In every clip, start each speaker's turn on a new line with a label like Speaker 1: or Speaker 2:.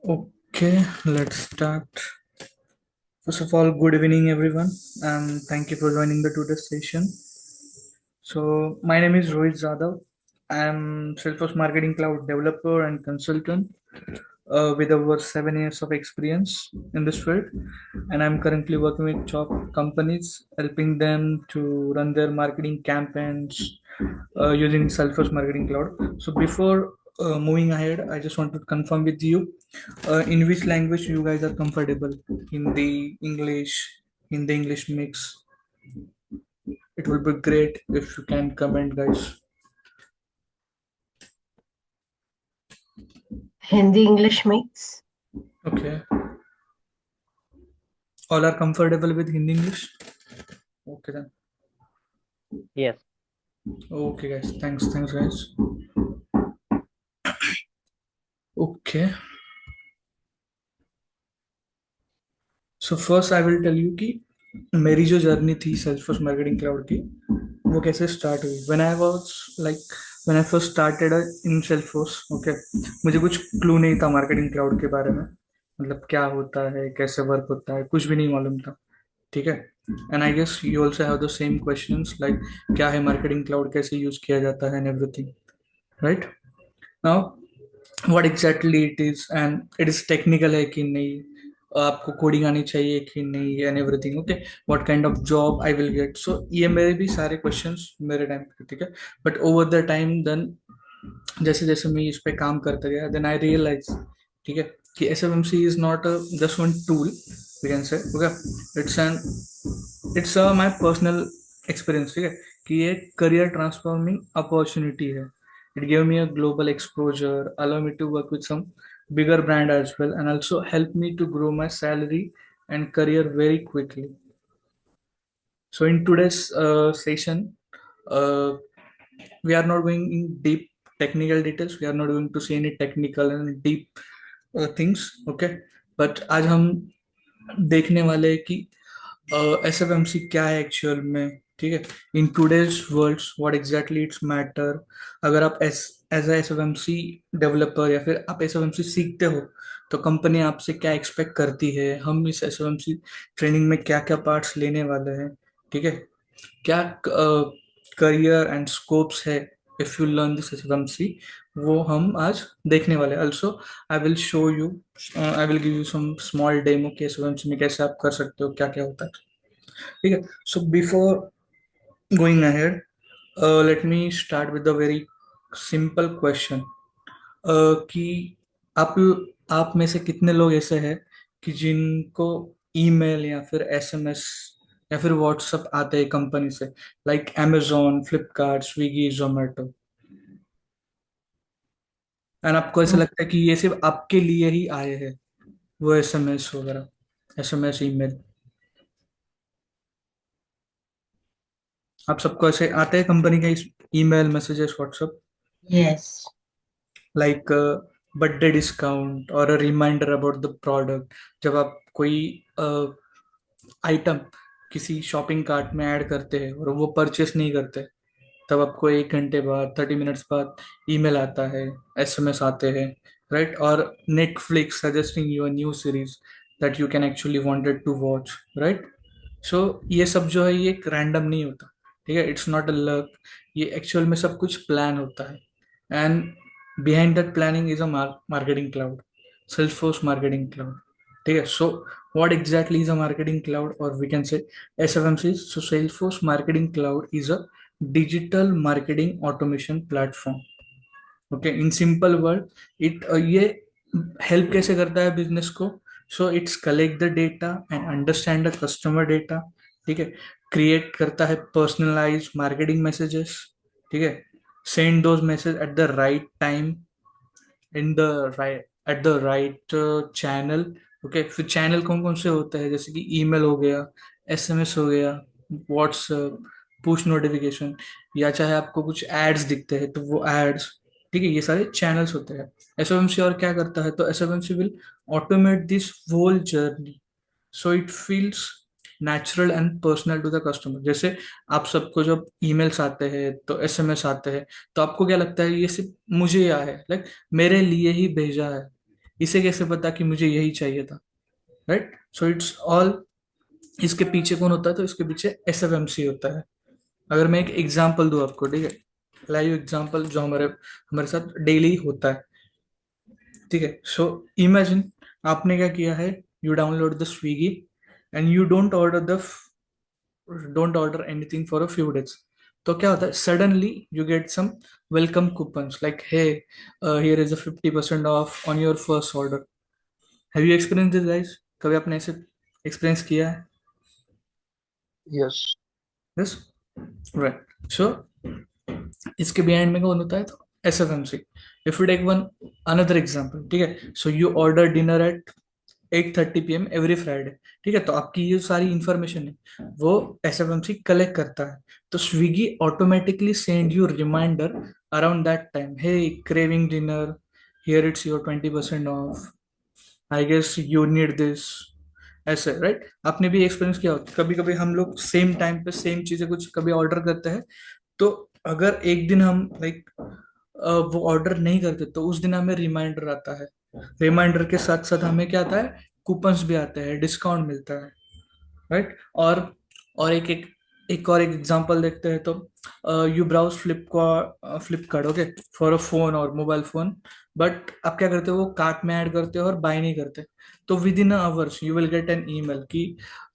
Speaker 1: Okay, let's start. First of all, good evening, everyone, and thank you for joining the today's session. So, my name is Rohit Zadav. I am Salesforce Marketing Cloud developer and consultant with over 7 years of experience in this field, and I'm currently working with top companies, helping them to run their marketing campaigns using Salesforce Marketing Cloud. So, before moving ahead, I just want to confirm with you in which language you guys are comfortable. Hindi, English mix. It will be great if you can comment, guys.
Speaker 2: Hindi English mix.
Speaker 1: Okay, all are comfortable with Hindi English. Okay then.
Speaker 3: Yes.
Speaker 1: Okay, guys. Thanks, guys. Okay. So first I will tell you कि मेरी जो journey थी Salesforce marketing cloud की वो कैसे start हुई when I was like when I first started in Salesforce. Okay, मुझे कुछ क्लू नहीं था मार्केटिंग क्लाउड के बारे में, मतलब क्या होता है, कैसे वर्क होता है, कुछ भी नहीं मालूम था। ठीक है। And I guess you also have the same questions like क्या है मार्केटिंग क्लाउड, कैसे यूज किया जाता है and everything, right. Now what exactly it is and it is technical है कि नहीं, आपको कोडिंग आनी चाहिए कि नहीं, and everything. Okay, what kind of job I will get. So ये मेरे भी सारे क्वेश्चंस मेरे टाइम पे, ठीक है। But over the time then जैसे जैसे मैं इस पे काम करता गया देन आई रियलाइज, ठीक है, कि S F M C is not just one tool we can say. Okay, it's an it's my personal experience, ठीक है, कि ये करियर ट्रांसफॉर्मिंग अपॉर्चुनिटी है। It give me a global exposure, allow me to work with some bigger brand as well, and also help me to grow my salary and career very quickly. So in today's session, uh, we are not going in deep technical details. We are not going to see any technical and deep things. Okay, but आज हम देखने वाले हैं कि S F M सी क्या है actual में। ठीक है, in today's world what exactly it's matter. अगर आप as as S F M C developer या फिर आप एस एफ एम सी सीखते हो तो कंपनी आपसे क्या एक्सपेक्ट करती है, हम इस S F M C training में क्या क्या पार्ट्स लेने वाले हैं। ठीक है, क्या करियर एंड स्कोप्स है if you learn this S F M C, वो हम आज देखने वाले हैं। Also I will show you, I will give you some small demo के एस एफ एम सी में कैसे आप कर सकते हो, क्या क्या होता है। ठीक है। So before going ahead, let me start with a very simple question कि आप आप में से कितने लोग ऐसे हैं कि जिनको ईमेल या फिर एसएमएस या फिर व्हाट्सएप आते हैं कंपनी से, like amazon, Flipkart, Swiggy, Zomato, and आपको ऐसा लगता है कि ये सिर्फ आपके लिए ही आए हैं वो एसएमएस वगैरह, एसएमएस, ईमेल। आप सबको ऐसे आते हैं कंपनी का email, messages, WhatsApp,
Speaker 2: Yes.
Speaker 1: Like birthday discount और a reminder about the product. जब आप कोई आइटम किसी शॉपिंग कार्ट में ऐड करते हैं और वो परचेस नहीं करते, तब आपको 1 घंटे बाद, 30 मिनट्स बाद ईमेल आता है, एसएमएस आते हैं, राइट। और Netflix suggesting you a new series that you can actually wanted to watch, right. So ये सब जो है ये एक रैंडम नहीं होता, ठीक है, इट्स नॉट अ लक। ये एक्चुअल में सब कुछ प्लान होता है, and behind that planning is a marketing cloud, Salesforce marketing cloud. ठीक है। So what exactly is a marketing cloud, और we can say SFMC. So Salesforce marketing cloud is a digital marketing automation platform. Okay, in simple word, it ये help कैसे करता है business को। So it's collect the data and understand the customer data. ठीक है, create करता है personalise marketing messages. ठीक है, send those message at the right time, in the right, at the right channel. Okay, फिर चैनल कौन कौन से होते हैं, जैसे कि ईमेल हो गया, एसएमएस हो गया, व्हाट्सएप, पुश नोटिफिकेशन, या चाहे आपको कुछ एड्स दिखते हैं तो वो एड्स। ठीक है, ये सारे चैनल्स होते हैं। एसएमसी और क्या करता है, तो SMC will automate this whole journey so it feels natural and personal to the customer. जैसे आप सबको जब ईमेल्स आते हैं तो एसएमएस आते हैं, तो आपको क्या लगता है ये सिर्फ मुझे आया है, लाइक मेरे लिए ही भेजा है, इसे कैसे पता कि मुझे यही चाहिए था, राइट? सो इट्स ऑल, इसके पीछे कौन होता है? तो इसके पीछे एसएफएमसी होता है। अगर मैं एक एग्जांपल दूं आपको, ठीक है, लाइव एग्जांपल जो हमारे हमारे साथ डेली होता है, ठीक है। सो इमेजिन आपने क्या किया है, you download the Swiggy and you don't order anything for a few days. तो क्या होता है, suddenly you get some welcome coupons like, hey here is a 50% off on your first order. Have you experience this guys? कभी आपने ऐसे experience किया है?
Speaker 4: Yes.
Speaker 1: Yes, right. सो इसके बिहाइंड में कौन होता है? तो SFMC. If you take one another example, ठीक है, so you order dinner at 8:30 PM every Friday, ठीक है, तो आपकी ये सारी इंफॉर्मेशन है वो एसएफएमसी कलेक्ट करता है। तो Swiggy automatically send you reminder around that time, hey craving dinner, here it's your 20% off, I guess you need this, ऐसे, राइट? आपने भी एक्सपीरियंस किया होता, कभी कभी हम लोग सेम टाइम पे सेम चीजें कुछ कभी ऑर्डर करते हैं, तो अगर एक दिन हम लाइक वो ऑर्डर नहीं करते तो उस दिन हमें रिमाइंडर आता है। रिमाइंडर के साथ साथ हमें क्या आता है, कूपन्स भी आते हैं, डिस्काउंट मिलता है, राइट? और एक और एक एग्जांपल देखते हैं, तो you browse Flipkart, okay, for a phone और मोबाइल फोन, बट आप क्या करते हो, वो कार्ट में ऐड करते हो और बाय नहीं करते। तो within hours you will get an email कि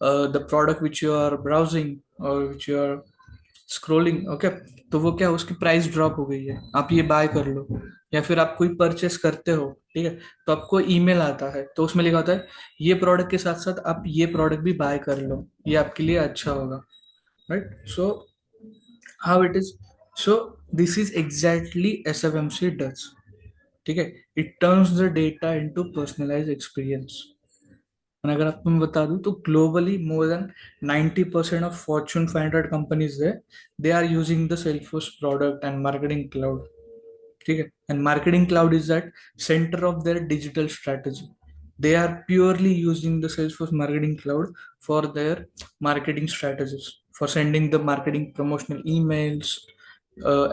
Speaker 1: the product which you are browsing और which you are scrolling, okay, तो वो क्या, उसकी प्राइस ड्रॉप हो गई है, आप ये बाय कर लो। या फिर आप कोई परचेस करते हो, ठीक है, तो आपको ईमेल आता है, तो उसमें लिखा होता है ये प्रोडक्ट के साथ साथ आप ये प्रोडक्ट भी बाय कर लो, ये आपके लिए अच्छा होगा, right? So how it is, so this is exactly SFMC does, ठीक है, it turns the data into personalised experience. और अगर आपको मैं बता दूं तो globally more than 90% of Fortune 500 companies है, they are using the Salesforce product and marketing cloud, ठीक है। And marketing cloud is that centre of their digital strategy. They are purely using the Salesforce marketing cloud for their marketing strategies, for sending the marketing promotional emails,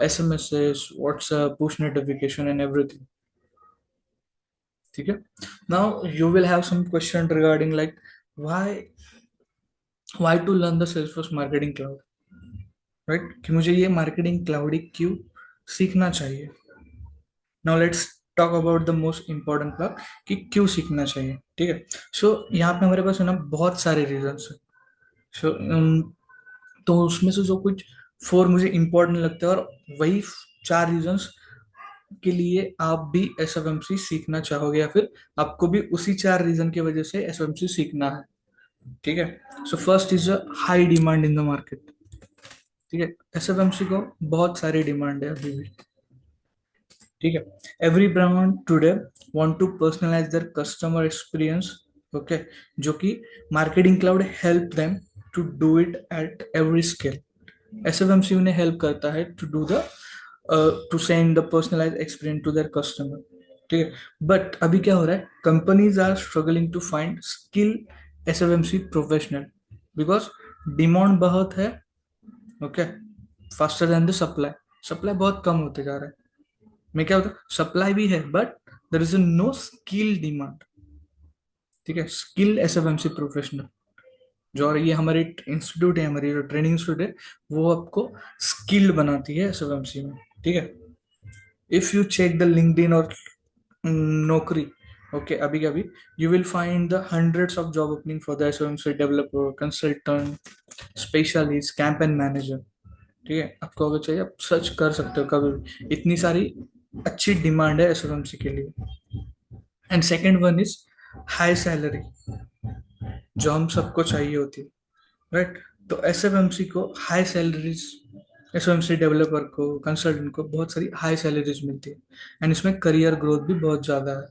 Speaker 1: SMSs, WhatsApp, push notification and everything, ठीक है। Now you will have some question regarding like why why to learn the Salesforce marketing cloud, right? कि मुझे ये marketing cloud ही क्यों सीखना चाहिए। Now let's talk about the most important part कि क्यों सीखना चाहिए, ठीक है। सो यहाँ पे हमारे पास है ना बहुत सारे रीजंस है। सो तो उसमें से जो कुछ 4 मुझे इंपॉर्टेंट लगता है, और वही 4 रीजंस के लिए आप भी एसएफएमसी सीखना चाहोगे, या फिर आपको भी उसी 4 रीजन की वजह से एसएफएमसी सीखना है, ठीक है। So first is a high demand in the market, ठीक है, एसएफएमसी को बहुत सारी डिमांड है अभी भी, ठीक है। Every brand today want to personalise their customer experience, okay, जो कि marketing cloud help them to do it at every scale. SFMC उन्हें हेल्प करता है to do the to send the personalise experience to their customer, ठीक है। But अभी क्या हो रहा है, companies are struggling to find skill SFMC professional, because demand बहुत है, okay, faster than the supply. Supply बहुत कम होते जा रहा है। मैं क्या होता है, सप्लाई भी है but there is no skill demand, ठीक है, स्किल एसएफएमसी प्रोफेशनल जो, और ये हमारे इंस्टीट्यूट है, हमारी जो ट्रेनिंग इंस्टीट्यूट है, वो आपको स्किल्ड बनाती है एसएफएमसी में, ठीक है। If you check the LinkedIn और नौकरी, ओके, अभी अभी you will find the hundreds of job opening for the SFMC developer, consultant, specialist, campaign manager, ठीक है। आपको अगर चाहिए आप सर्च कर सकते हो कभी भी, इतनी सारी अच्छी डिमांड है एसएफएमसी के लिए। And second one is high salary, जो हम सबको चाहिए होती है, राइट? तो एसएफएमसी को हाई सैलरीज, एसएफएमसी डेवलपर को, कंसल्टेंट को बहुत सारी हाई सैलरीज मिलती है, एंड इसमें करियर ग्रोथ भी बहुत ज्यादा है।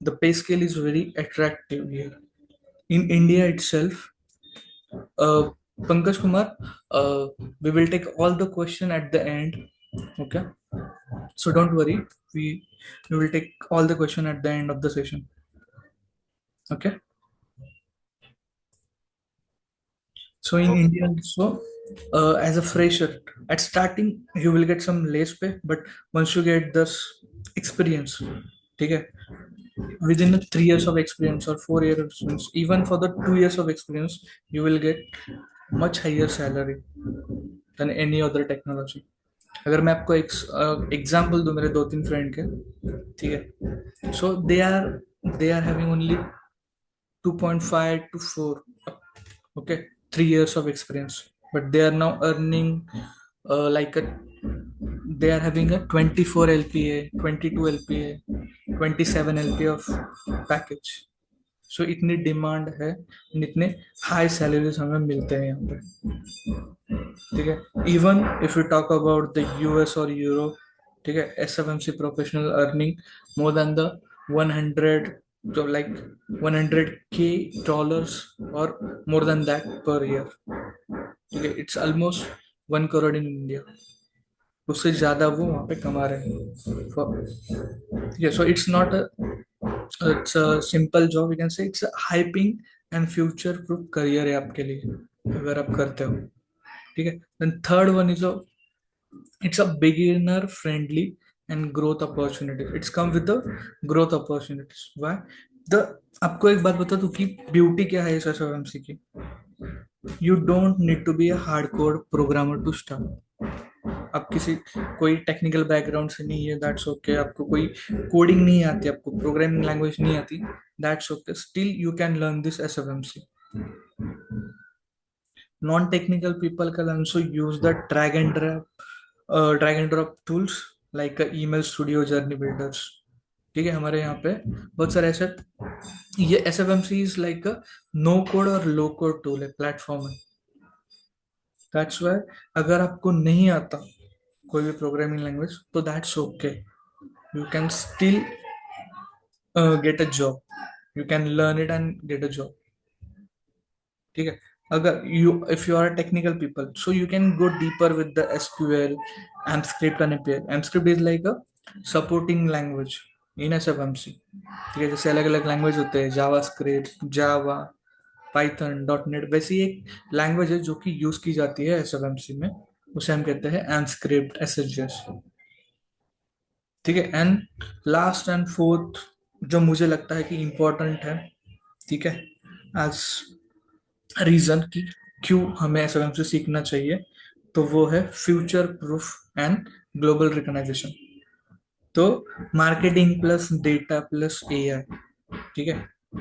Speaker 1: The pay scale is very attractive here in India itself. Pankaj Kumar, we will take all the question at the end. Okay, so don't worry. We will take all the question at the end of the session. Okay. So in
Speaker 4: Okay.
Speaker 1: India also, as a fresher, at starting you will get some less pay, but once you get this experience, ठीक है, within the 3 years of experience or 4 years of experience, even for the 2 years of experience, you will get much higher salary than any other technology. अगर मैं आपको एक example दूं मेरे 2-3 friend के, ठीक है, so they are having only 2.5 to 4, okay, 3 years of experience, but they are now earning like a they are having a 24 LPA, 22 LPA, 27 LPA of package. सो इतनी डिमांड है, इतने हाई सैलरीज हमें मिलते हैं यहाँ पे, ठीक है. Even if you talk about the US और यूरोप, ठीक है, SFMC professional earning more than the 100, so like 100K dollars or more than that per year, ठीक है. It's almost 1 crore in India, उससे ज्यादा वो वहाँ पे कमा रहे हैं. ठीक है, so it's a simple job, you can say it's hyping and future proof career है आपके लिए अगर आप करते हो, ठीक है. Then third one is it's a beginner friendly and growth opportunity. It's come with the growth opportunities. Why? The आपको एक बात बता दूं कि ब्यूटी क्या है इस एसएफएमसी की. You don't need to be a hardcore programmer to start. आप किसी कोई टेक्निकल बैकग्राउंड से नहीं है, दैट्स ओके. आपको कोई कोडिंग नहीं आती, आपको प्रोग्रामिंग लैंग्वेज नहीं आती, that's okay. Still you can learn this SFMC. Non-technical people can also use the drag and drop tools like email studio, journey builders. ठीक है, हमारे यहाँ पे बहुत सारे ऐसे, ये S F M C is like no code और लो कोड टूल है, प्लेटफॉर्म है. दैट्स वाई अगर आपको नहीं आता कोई भी प्रोग्रामिंग लैंग्वेज तो that's okay, you can still get a job, you can learn it and get a job. ठीक है, अगर you if you are technical people, so you can go deeper with the SQL, AMPscript and API. AMPscript is like a supporting language in SFMC. ठीक है, जैसे अलग अलग language होते हैं, JavaScript, Java, Python, dot net, वैसी एक language है जो कि यूज की जाती है एसएफएमसी में, उसे हम कहते हैं एमस्क्रिप्ट, एसएचएस. ठीक है, एंड लास्ट एंड फोर्थ जो मुझे लगता है कि इम्पोर्टेंट है, ठीक है, एज रीजन कि क्यों हमें एसएफएमसी सीखना चाहिए, तो वो है future proof and global recognization. तो marketing plus data plus AI, ठीक है,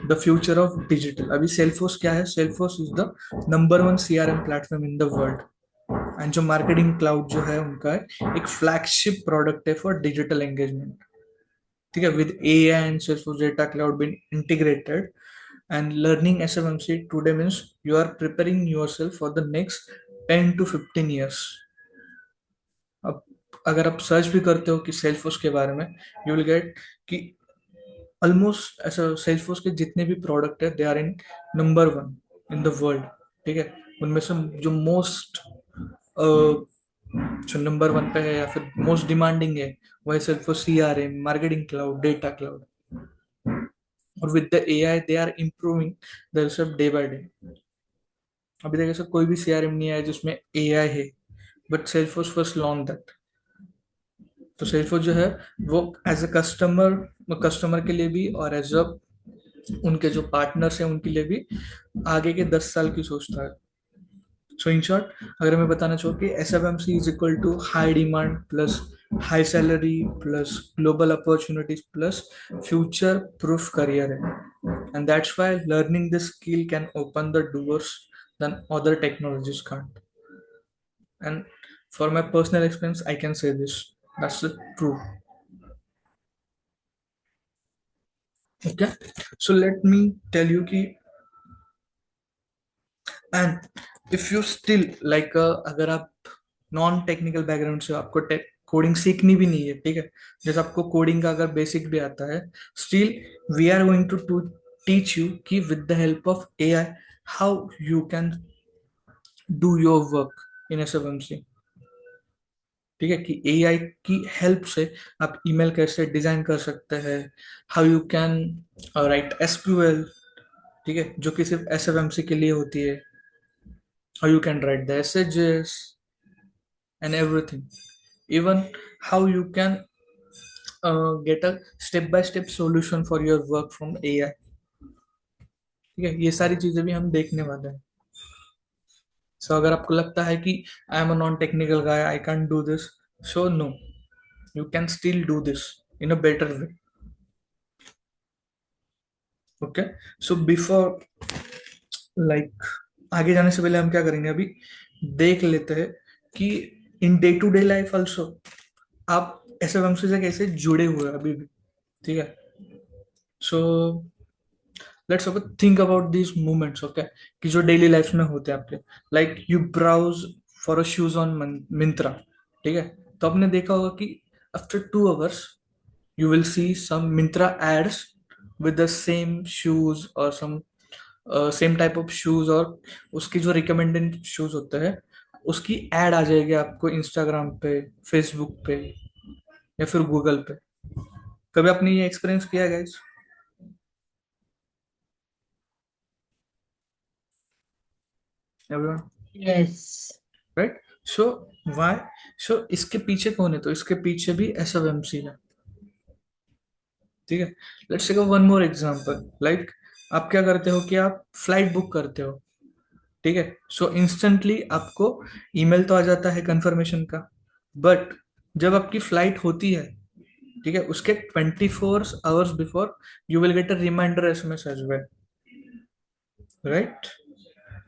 Speaker 1: द फ्यूचर ऑफ डिजिटल. अभी सेल्फोर्स क्या है? Salesforce is the number 1 CRM platform in the world. And जो मार्केटिंग क्लाउड जो है उनका एक फ्लैगशिप प्रोडक्ट है फॉर डिजिटल एंगेजमेंट. ठीक है, with AI and Salesforce data cloud been integrated, and learning SFMC today means you are preparing yourself for the next 10 to 15 years. अब अगर आप सर्च भी करते हो कि सेल्फोर्स के बारे में, यू विल गेट कि ऑलमोस्ट ऐसा सेल्फोर्स के जितने भी प्रोडक्ट है they are in number 1 in the world. ठीक है, उनमें से जो मोस्ट जो नंबर 1 पे है या फिर मोस्ट डिमांडिंग है वो है Salesforce CRM, marketing cloud, data cloud. और with the AI they are improving theirself day by day. अभी तक ऐसा कोई भी सीआरएम नहीं आया जिसमें एआई है, बट सेल्फोर्स फर्स्ट लॉन्च दैट. तो सेल्फोर्स जो है वो एज अ कस्टमर के लिए भी और एज अ उनके जो पार्टनर्स हैं उनके लिए भी आगे के 10 साल की सोचता है. सो इन शॉर्ट अगर मैं बताना चाहूँ कि S F M C is equal to high demand plus high salary plus global opportunities plus future proof career है. And that's why learning this skill can open the doors than other technologies can't. And for my personal experience, I can say this. That's true. Okay. So let me tell you कि and if you still like अगर आप non technical background से हो, आपको coding सीखनी भी नहीं है, ठीक है, जैसे आपको कोडिंग का अगर बेसिक भी आता है, still we are going to teach you कि with the help of AI how you can do your work in SFMC. ठीक है, कि एआई की हेल्प से आप ईमेल कैसे डिजाइन कर सकते हैं, how you can right SQL, ठीक है, जो कि सिर्फ एसएफएमसी के लिए होती है, how you can write the SHS and everything. Even how you can get a step by step solution for your work from AI. ठीक है, ये सारी चीजें भी हम देखने वाले हैं। सो अगर आपको लगता है कि I am a non technical guy, I can do this, so no, you can still do this in a better way. Okay, so before like आगे जाने से पहले हम क्या करेंगे, अभी देख लेते हैं कि in day to day life also आप ऐसे वंश से कैसे जुड़े हुए हैं अभी भी। ठीक है, so let's think about this movements. Okay, कि जो डेली लाइफ में होते हैं आपके, like you browse for a shoes on Myntra. ठीक है, तो आपने देखा होगा कि after 2 hours you will see some Mintra ads with the same shoes or some same type of shoes, और उसकी जो रिकमेंडेड शूज होते हैं उसकी एड आ जाएगी आपको इंस्टाग्राम पे, फेसबुक पे या फिर गूगल पे। कभी आपने ये एक्सपीरियंस किया guys? Everyone,
Speaker 2: Yes.
Speaker 1: Right? So why? So इसके पीछे कौन है? तो इसके पीछे भी एसएफएमसी है। ठीक है, let's take one more example. Like आप क्या करते हो कि आप फ्लाइट बुक करते हो। ठीक है, सो इंस्टेंटली आपको ईमेल तो आ जाता है कंफर्मेशन का, बट जब आपकी फ्लाइट होती है, ठीक है, उसके 24 hours before you will get a reminder SMS as well, right?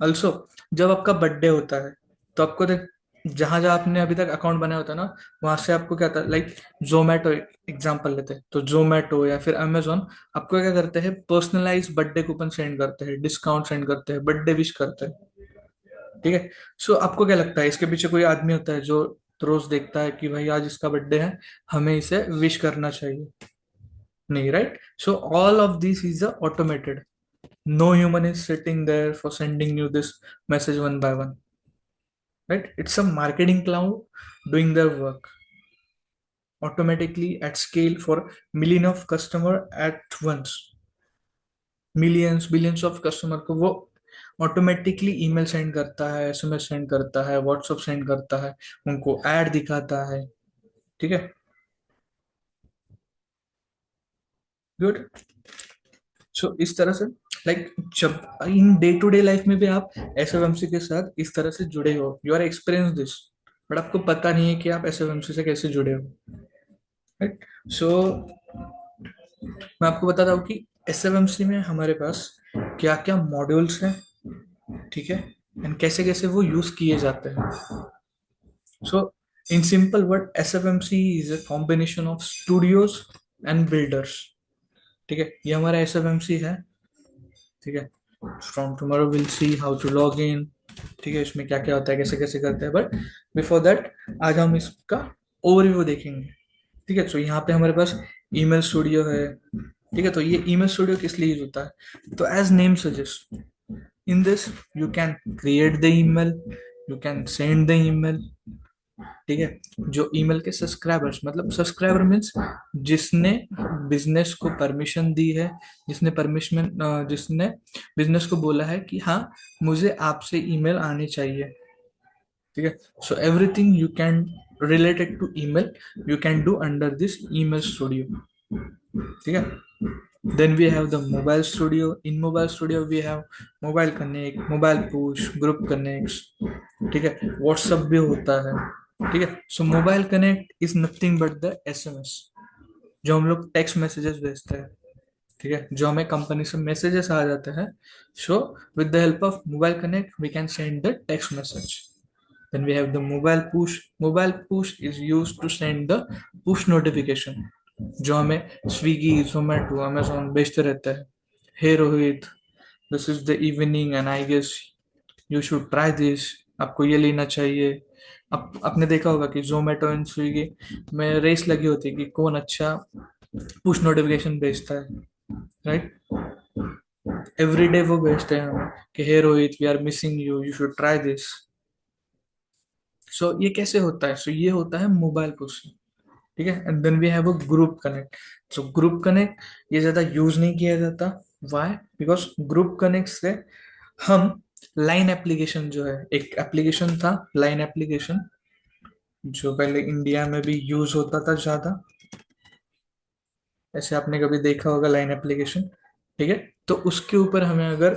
Speaker 1: Also जब आपका बर्थडे होता है तो आपको देख, जहां जहां आपने अभी तक अकाउंट बनाया होता है ना, वहां से आपको क्या था, लाइक जोमेटो एग्जांपल लेते हैं, तो जोमेटो या फिर अमेजोन आपको क्या करते हैं, पर्सनलाइज बर्थडे कूपन सेंड करते हैं, डिस्काउंट सेंड करते हैं, बर्थडे विश करते हैं। ठीक है, सो आपको क्या लगता है इसके पीछे कोई आदमी होता है जो रोज देखता है कि भाई आज इसका बर्थडे है, हमें इसे विश करना चाहिए? नहीं, right? So all of this is automated, no human is sitting there for sending you this message one by one, right? It's a marketing cloud doing their work automatically at scale for million of customer at once, millions billions of customer को वो automatically email send करता है, SMS send करता है, WhatsApp send करता है, उनको add दिखाता है। ठीक है, गुड। सो इस तरह से लाइक जब in day to day life में भी आप एसएफएमसी के साथ इस तरह से जुड़े हो, you are experience this, but आपको पता नहीं है कि आप एसएफएमसी से कैसे जुड़े हो, राइट? सो मैं आपको बताता हूँ कि एसएफएमसी में हमारे पास क्या क्या मॉड्यूल्स हैं, ठीक है, एंड कैसे कैसे वो यूज किए जाते हैं। So in simple word, SFMC is a combination of studios and builders. ठीक है, ये हमारा एसएफएमसी है। ठीक है, from tomorrow will see how to log in. ठीक है, इसमें क्या क्या होता है, कैसे कैसे करते हैं, बट बिफोर दैट आज हम इसका ओवरव्यू देखेंगे। ठीक है, तो यहाँ पे हमारे पास ईमेल स्टूडियो है। ठीक है, तो ये ईमेल स्टूडियो किस लिए यूज होता है? तो as name suggest, in this you can create the email, you can send the email. ठीक है, जो ईमेल के सब्सक्राइबर्स, मतलब सब्सक्राइबर मीन्स जिसने बिजनेस को परमिशन दी है, जिसने बिजनेस को बोला है कि हाँ मुझे आपसे ईमेल आनी चाहिए। ठीक है, so everything you can related to email you can do under this email studio. ठीक है, then we have the mobile studio. In mobile studio we have mobile connect, mobile push, group connect. ठीक है, WhatsApp भी होता है। ठीक है, so mobile connect is nothing but the SMS, जो हम लोग टेक्स्ट मैसेजेस भेजते हैं। ठीक है, जो हमें कंपनी से मैसेजेस आ जाते हैं, so with the help of mobile connect we can send the text message. Then we have the mobile push. Mobile push is used to send the push notification, जो हमें स्विगी, जोमेटो, अमेजोन भेजते रहता है। Hey Rohit, this is the evening and I guess you should try this, आपको ये लेना चाहिए। आपने देखा होगा कि जोमेटो एंड स्विगी में रेस लगी होती है कि कौन अच्छा पुश नोटिफिकेशन भेजता है, राइट? एवरी डे वो भेजते हैं हमें कि hey Rohit, we are missing you, you should try this. सो ये कैसे होता है? सो ये होता है मोबाइल पुश। ठीक है, and then we have a group connect. So group connect ये ज्यादा यूज नहीं किया जाता। व्हाई? बिकॉज ग्रुप कनेक्ट से हम लाइन एप्लीकेशन, जो है एक एप्लीकेशन था लाइन एप्लीकेशन, जो पहले इंडिया में भी यूज होता था ज्यादा, ऐसे आपने कभी देखा होगा लाइन एप्लीकेशन, ठीक है। तो उसके ऊपर हमें अगर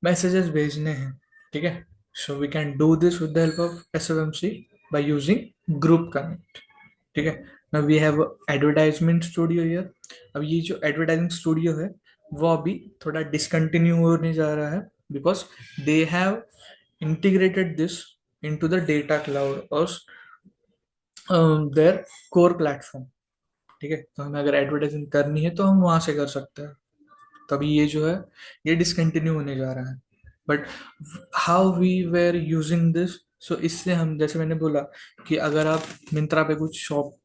Speaker 1: मैसेजेस भेजने हैं, ठीक है, so we can do this with the help of SFMC by using group connect, ठीक है। Now we have advertisement studio here. अब ये जो एडवर्टाइजिंग स्टूडियो है वो अभी थोड़ा डिसकंटिन्यू होने जा रहा है, because they have integrated this into the data cloud or their core platform, ठीक है। तो हमें अगर एडवर्टाइजिंग करनी है तो हम वहां से कर सकते हैं। तभी ये जो है ये डिसकंटिन्यू होने जा रहा है। But how we were using this, so इससे हम, जैसे मैंने बोला कि अगर आप मिंत्रा पे कुछ शॉप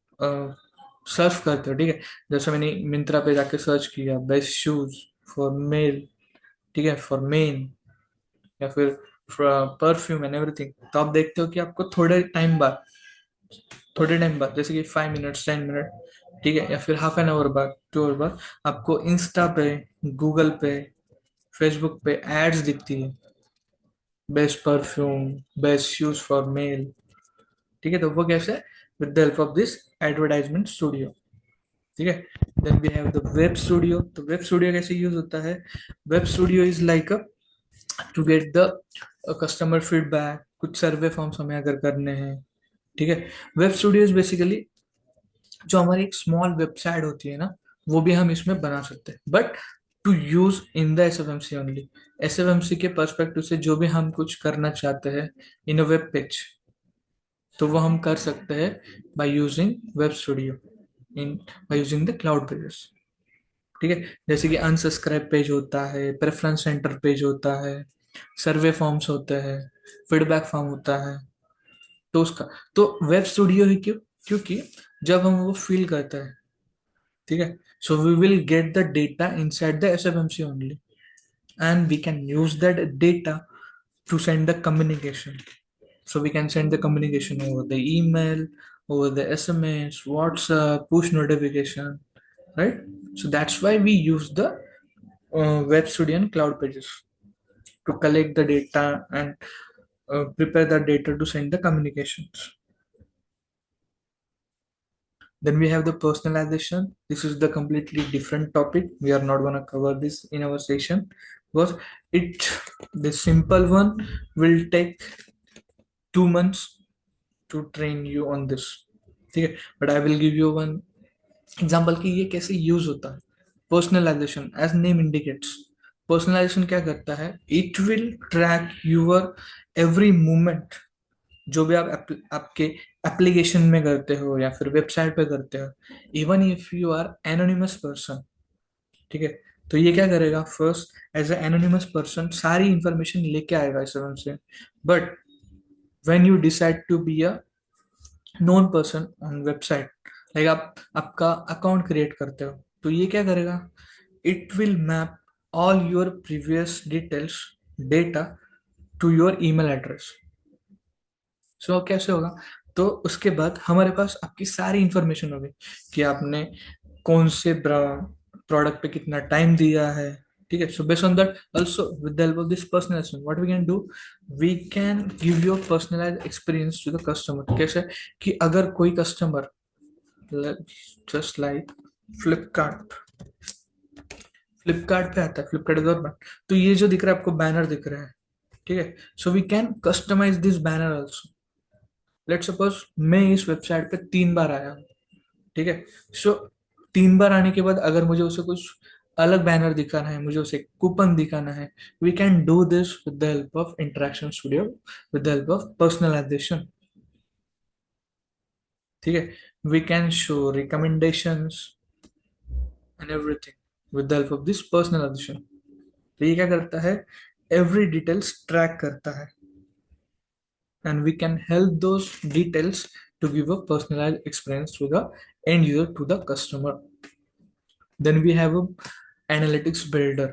Speaker 1: सर्च करते हो, ठीक है, जैसे मैंने मिंत्रा पे जाके सर्च किया बेस्ट शूज फॉर मेल, ठीक है, फॉर मेन, या फिर परफ्यूम एंड एवरीथिंग, तो आप देखते हो कि आपको थोड़े टाइम बाद जैसे कि 5 मिनट्स 10 मिनट, ठीक है, या फिर हाफ एन आवर बाद 2 आवर बाद आपको इंस्टा पे, गूगल पे, फेसबुक पे एड्स दिखती है, best perfume, best shoes for male, ठीक है। तो वो कैसे, with the help of this advertisement studio, ठीक है। Then we have the web studio. तो वेब स्टूडियो कैसे यूज होता है? Web studio is like a to get the customer feedback, कुछ सर्वे फॉर्म्स हमें अगर करने हैं, ठीक है। वेब स्टूडियो इज बेसिकली जो हमारी एक स्मॉल वेबसाइट होती है ना, वो भी हम इसमें बना सकते हैं, but to use in the SFMC only. SFMC के पर्सपेक्टिव से जो भी हम कुछ करना चाहते हैं इन अ वेब पेज, तो वो हम कर सकते हैं by using web studio, in by using the cloud pages, ठीक है। जैसे कि अनसब्सक्राइब पेज होता है, प्रेफरेंस सेंटर पेज होता है, सर्वे फॉर्म्स होते हैं, फीडबैक फॉर्म होता है, तो उसका, तो वेब स्टूडियो ही क्यों? क्योंकि जब हम वो फील करते हैं, ठीक है, so we will get the data inside the SFMC only, and we can use that data to send the communication. So we can send the communication over the email, over the SMS, WhatsApp, push notification, right? So that's why we use the Web Studio and Cloud Pages to collect the data and prepare the data to send the communications. Then we have the personalization. This is the completely different topic. We are not going to cover this in our session because it, the simple one will take 2 months to train you on this, ठीक है। But I will give you one example कि ये कैसे use होता है। Personalization, as name indicates, personalization क्या करता है? It will track your every movement, जो भी आप आपके एप्लीकेशन में करते हो या फिर वेबसाइट पे करते हो, even if you are anonymous person, ठीक है। तो ये क्या करेगा? First, as a anonymous person सारी इंफॉर्मेशन लेके आएगा इस से, but when you decide to be a known person on website, like आप आपका अकाउंट क्रिएट करते हो, तो ये क्या करेगा? It will map all your previous details, data to your email address. So कैसे होगा? तो उसके बाद हमारे पास आपकी सारी इंफॉर्मेशन होगी कि आपने कौन से प्रोडक्ट पे कितना टाइम दिया है, ठीक है। So based on that also with the help of this personalization what we can do, we can give your personalized experience to the customer. कैसे? कि अगर कोई customer, just like Flipkart, Flipkart पे आता है, फ्लिपकार्ट इज और, तो ये जो दिख रहा है आपको बैनर दिख रहा है, ठीक है, so we can customize this banner also. Let's suppose मैं इस वेबसाइट पे 3 बार आया हूँ, ठीक है, सो 3 बार आने के बाद अगर मुझे उसे कुछ अलग बैनर दिखाना है, मुझे उसे कूपन दिखाना है, we can do this with the help of interaction studio, with the help of personalization, ठीक है। We can show recommendations and everything with the help of this personalization. तो ये क्या करता है? एवरी डिटेल्स ट्रैक करता है, and we can help those details to give a personalized experience to the end user, to the customer. Then we have a analytics builder.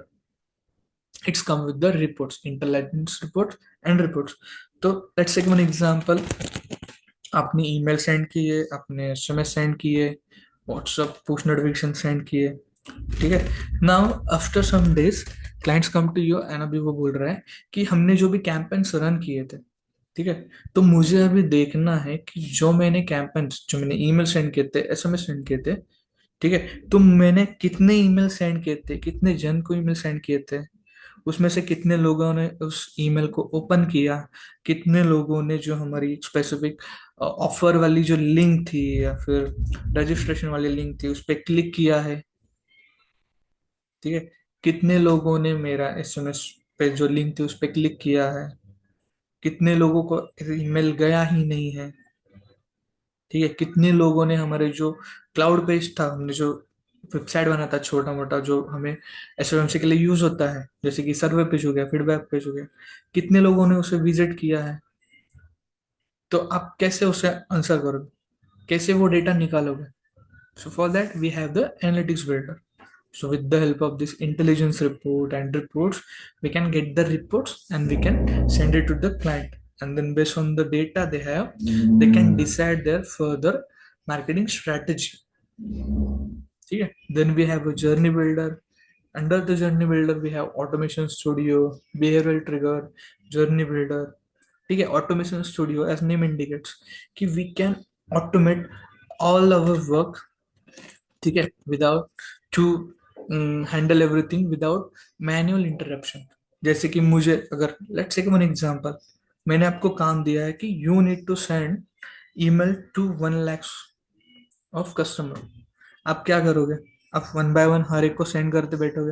Speaker 1: It's come with the reports, intelligence reports and reports. तो let's take one example. आपने email send किए, आपने SMS send किए, WhatsApp push notification send किए, ठीक है। Now after some days clients come to you and अभी वो बोल रहा है कि हमने जो भी कैंपेन्स रन किए थे, ठीक है, तो मुझे अभी देखना है कि जो मैंने कैंपेन्स, जो मैंने ईमेल सेंड किए थे, एसएमएस सेंड किए थे, ठीक है, तो मैंने कितने ईमेल सेंड किए थे, कितने जन को ईमेल सेंड किए थे, उसमें से कितने लोगों ने उस ईमेल को ओपन किया, कितने लोगों ने जो हमारी स्पेसिफिक ऑफर वाली जो लिंक थी या फिर रजिस्ट्रेशन वाली लिंक थी उस पर क्लिक किया है। ठीक है, कितने लोगों ने मेरा एसएमएस पे जो लिंक थी उस पर क्लिक किया है, कितने लोगों को ईमेल गया ही नहीं है। ठीक है, कितने लोगों ने हमारे जो क्लाउड पेज था, हमने जो वेबसाइट बना था छोटा मोटा जो हमें एसएमएमसी के लिए यूज होता है, जैसे कि सर्वे पेज हो गया, फीडबैक पेज हो गया, कितने लोगों ने उसे विजिट किया है। तो आप कैसे उसे आंसर करोगे, कैसे वो डेटा निकालोगे? So for that we have the analytics builder. So with the help of this intelligence report and reports, we can get the reports and we can send it to the client. And then based on the data they have, they can decide their further marketing strategy. ठीक है, then we have a journey builder. Under the journey builder we have automation studio, behavioral trigger, journey builder. ठीक है, automation studio as name indicates कि we can automate all our work. ठीक है, without to handle everything without manual interruption. जैसे कि मुझे अगर let's take one example, मैंने आपको काम दिया है कि you need to send email to 1 lakh of customer. आप क्या करोगे? आप वन बाय वन हर एक को सेंड करते बैठोगे?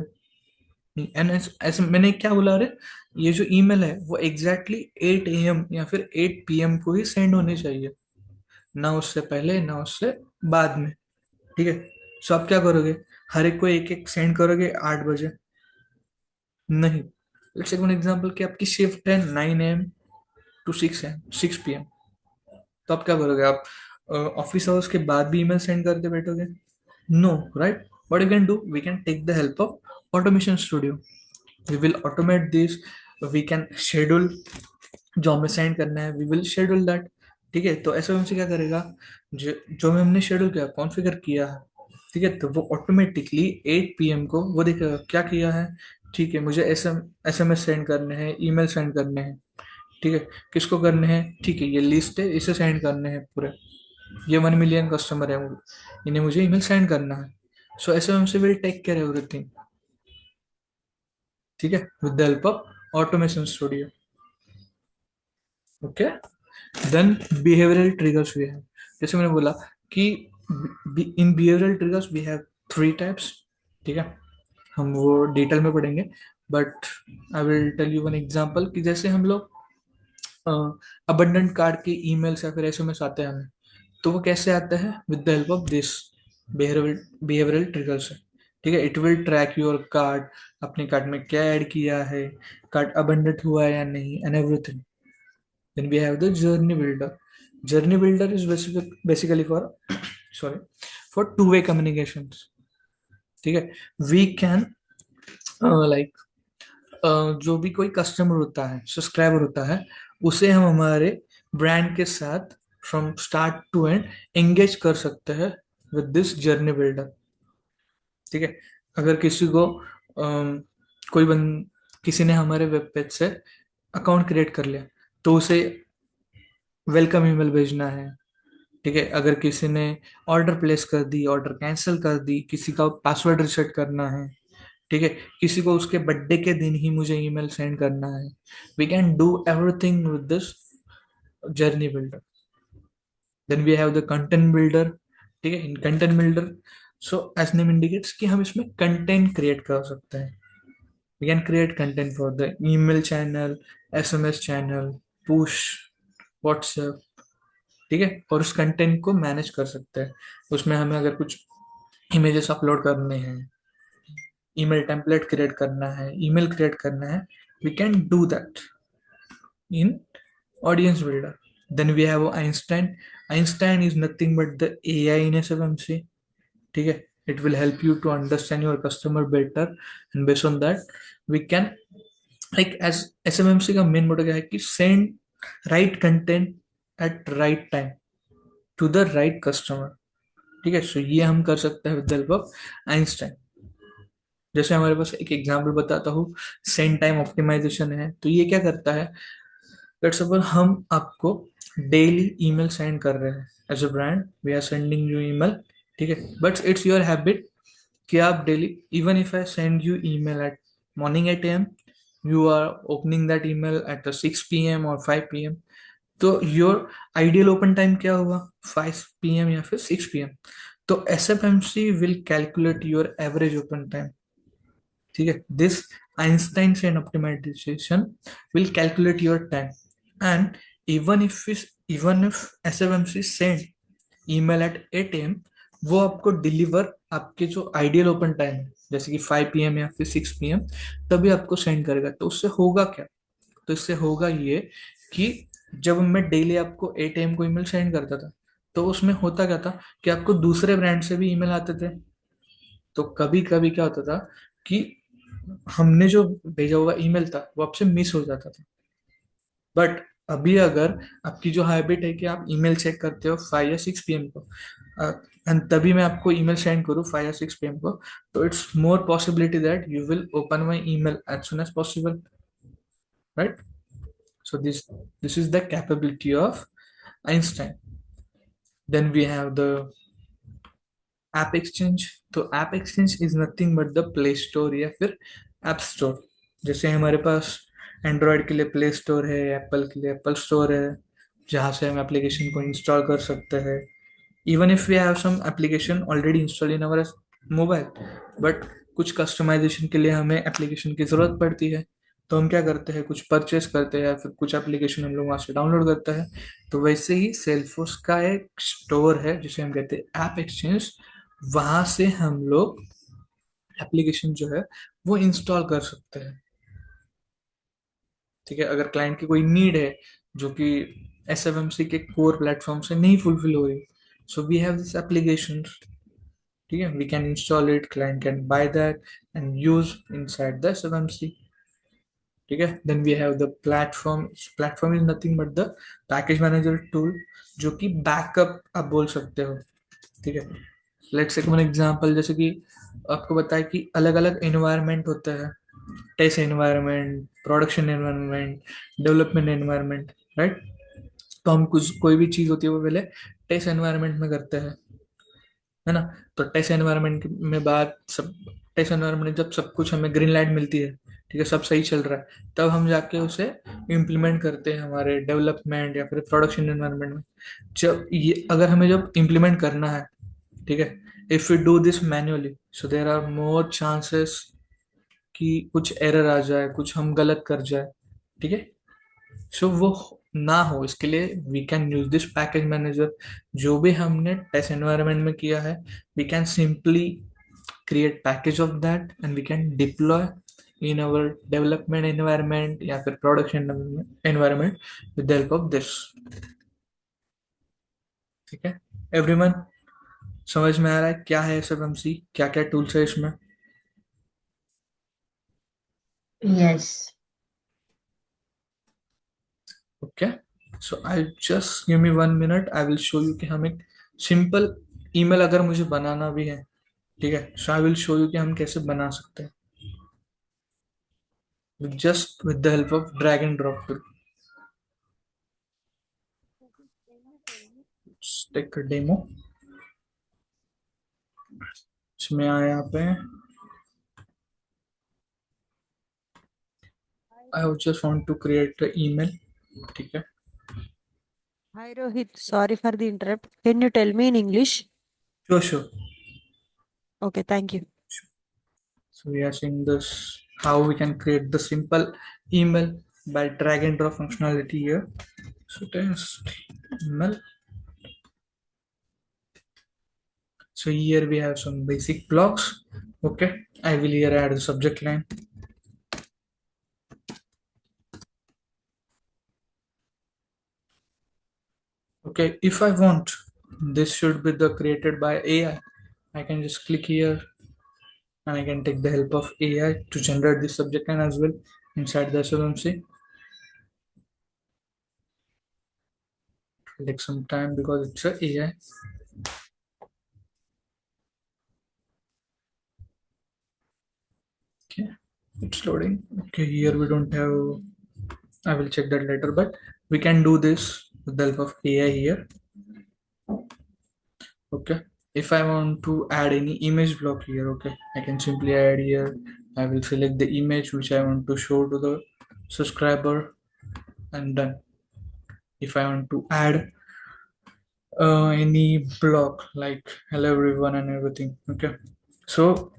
Speaker 1: नहीं। एंड ऐसे मैंने क्या बोला, अरे ये जो ईमेल है वो एग्जैक्टली 8 AM या फिर 8 PM को ही सेंड होनी चाहिए, ना उससे पहले ना उससे बाद में। ठीक है, सो आप क्या करोगे? हर एक को एक एक सेंड करोगे 8 बजे? नहीं। लेट्स टेक वन एग्जांपल कि आपकी शिफ्ट है 9 AM टू 6 PM। तो आप क्या करोगे? आप ऑफिस आवर्स के बाद भी ईमेल सेंड करते बैठोगे? No, right? What you can do, we can take the help of automation studio. We will automate this, we can schedule, जो हमें सेंड करना है वी विल शेड्यूल दैट। ठीक है, तो ऐसे हमसे क्या करेगा, जो जो हमने शेड्यूल किया, कॉन्फ़िगर किया है, ठीक है, तो वो ऑटोमेटिकली 8 PM को वो देखेगा क्या किया है। ठीक है, मुझे एसएमएस सेंड करने हैं, ईमेल सेंड करने हैं। ठीक है, किसको करने हैं? ठीक है, ये लिस्ट है, इसे सेंड करने हैं पूरे, ये 1 मिलियन कस्टमर है, इन्हें मुझे ईमेल सेंड करना है। So SMS will take care everything. ठीक है, with the help of automation studio. Okay, then behavioural triggers भी है। जैसे मैंने बोला कि in behavioural triggers we have 3 types. ठीक है, हम वो डिटेल में पढ़ेंगे, but I will tell you one example कि जैसे हम लोग अबंडेंट कार्ड के ईमेल्स या फिर एसएमएस आते हैं हमें, तो वो कैसे आता है? With the help of this behavioural triggers है। ठीक है, it will track your card, अपने कार्ड में क्या ऐड किया है, कार्ड अबंडेंट हुआ है या नहीं, and everything. Then we have the journey builder. Journey builder is basically for sorry, for two-way communications. ठीक है, we can like जो भी कोई कस्टमर होता है, सब्सक्राइबर होता है, उसे हम हमारे ब्रांड के साथ from start to end engage कर सकते हैं विद दिस जर्नी बिल्डर। ठीक है, अगर किसी को कोई किसी ने हमारे वेब पेज से अकाउंट क्रिएट कर लिया, तो उसे वेलकम ईमेल भेजना है। ठीक है, अगर किसी ने ऑर्डर प्लेस कर दी, ऑर्डर कैंसिल कर दी, किसी का पासवर्ड रिसेट करना है, ठीक है, किसी को उसके बर्थडे के दिन ही मुझे ईमेल सेंड करना है, we can do everything with this journey builder. Then we have the content builder. ठीक है, in content builder, so as name indicates कि हम इसमें कंटेंट क्रिएट कर सकते हैं। We can create content for the email channel, SMS channel, push, WhatsApp. ठीक है, और उस कंटेंट को मैनेज कर सकते हैं। उसमें हमें अगर कुछ इमेजेस अपलोड करने हैं, ईमेल टेम्पलेट क्रिएट करना है, ईमेल क्रिएट करना है, we can do that in audience builder. Then we have Einstein. Einstein is nothing but the AI in SFMC. ठीक है, it will help you to understand your customer better, and based on that we can like as SMMC का main motto क्या है कि send right content at right time to the right customer. ठीक है, so ये हम कर सकते हैं with the help of Einstein. जैसे हमारे पास एक एग्जांपल बताता हूँ, सेंड टाइम ऑप्टिमाइजेशन है। तो ये क्या करता है, लेट्स सपोज हम आपको डेली ईमेल सेंड कर रहे हैं, as a brand we are sending you email ठीक है, बट इट्स योर हैबिट कि आप daily, even if I send you email at morning 8 a.m., you are opening that email at 6 p.m. और 5 p.m. तो your ideal open time क्या हुआ? 5 p.m. या फिर 6 p.m. तो SFMC will calculate your average open time. ठीक है, this Einstein chain optimisation will calculate your time, and even if SFMC send email at 8 a.m., वो आपको डिलीवर आपके जो आइडियल ओपन टाइम है, जैसे कि 5 p.m. या फिर 6 p.m., तभी आपको सेंड करेगा। तो उससे होगा क्या? तो इससे होगा ये कि जब मैं डेली आपको 8 a.m. को ईमेल सेंड करता था, तो उसमें होता क्या था कि आपको दूसरे ब्रांड से भी ईमेल आते थे। तो कभी कभी क्या होता था कि हमने जो भेजा हुआ ईमेल था वो आपसे मिस हो जाता था। बट अभी अगर आपकी जो हैबिट है कि आप ईमेल चेक करते हो 5 या 6 p.m. को, एंड तभी मैं आपको ईमेल सेंड करूँ 5 या 6 p.m. को, तो it's more possibility that you will open my email as soon as possible, right? So this is the capability of Einstein. Then we have the app exchange. तो app exchange is nothing but the play store या फिर app store। जैसे हमारे पास Android के लिए play store है, Apple के लिए एप्पल स्टोर है, जहाँ से हम एप्लीकेशन को इंस्टॉल कर सकते हैं। Even if we have some application already install in our mobile, but कुछ कस्टमाइजेशन के लिए हमें एप्लीकेशन की जरूरत पड़ती है, तो हम क्या करते हैं, कुछ परचेस करते हैं या फिर कुछ एप्लीकेशन हम लोग वहां से डाउनलोड करते हैं। तो वैसे ही सेल्सफोर्स का एक स्टोर है जिसे हम कहते हैं ऐप एक्सचेंज। वहां से हम लोग एप्लीकेशन जो है वो इंस्टॉल कर सकते हैं। ठीक है, अगर क्लाइंट की कोई नीड है जो कि एसएफएमसी के कोर प्लेटफॉर्म से नहीं फुलफिल हो रही, so we have this application. ठीक है, we can install it, client can buy that and use inside the SFMC. ठीक है, then we have the platform. Platform is nothing but the package manager tool, जो कि backup आप बोल सकते हो। ठीक है, लेट्स टेक वन एग्जांपल, जैसे कि आपको बताया कि अलग अलग एनवायरनमेंट होता है, test environment, production environment, development environment, right? तो हम कुछ कोई भी चीज़ होती है वो पहले टेस्ट एनवायरनमेंट में करते हैं, है ना? तो टेस्ट एनवायरनमेंट में बात सब, टेस्ट एनवायरनमेंट जब सब कुछ हमें ग्रीन लाइट मिलती है, ठीक है, सब सही चल रहा है, तब हम जाके उसे इम्प्लीमेंट करते हैं हमारे डेवलपमेंट या फिर प्रोडक्शन एनवायरनमेंट में। जब ये अगर हमें जब इम्प्लीमेंट करना है, ठीक है, if you do this manually, so there are more chances कि कुछ एरर आ जाए, कुछ हम गलत कर जाए। ठीक है, सो वो ना हो इसके लिए we can use this package manager. जो भी हमने टेस्ट एनवायरनमेंट में किया है, we can simply create package of that and we can deploy in our development environment या फिर production environment with the help of this। ठीक है, एवरीवन समझ में आ रहा है क्या है एसएफएमसी, क्या क्या टूल्स है इसमें?
Speaker 2: Yes.
Speaker 1: Okay, so I just give me 1 minute, I will show you कि हम एक सिंपल ईमेल अगर मुझे बनाना भी है, ठीक है, so I will show you कि हम कैसे बना सकते हैं just with the help of drag and drop tool. Take demo. इसमें आए यहाँ पे, I just want to create an email। ठीक है,
Speaker 4: Hi Rohit, sorry for the interrupt. Can you tell me in English?
Speaker 1: sure।
Speaker 4: Okay, thank you.
Speaker 1: So we are seeing this how we can create the simple email by drag and drop functionality here। So test email। So here we have some basic blocks। Okay, I will here add the subject line। Okay, if I want this should be the created by AI, I can just click here and I can take the help of AI to generate this subject line as well inside the SLMC। Take some time because it's a AI। Okay, it's loading। Okay, here we don't have, I will check that later, but we can do this with the help of AI here। Okay, if I want to add any image block here, okay, I can simply add here. I will select the image which I want to show to the subscriber and done. If I want to add any block like hello everyone and everything, okay. So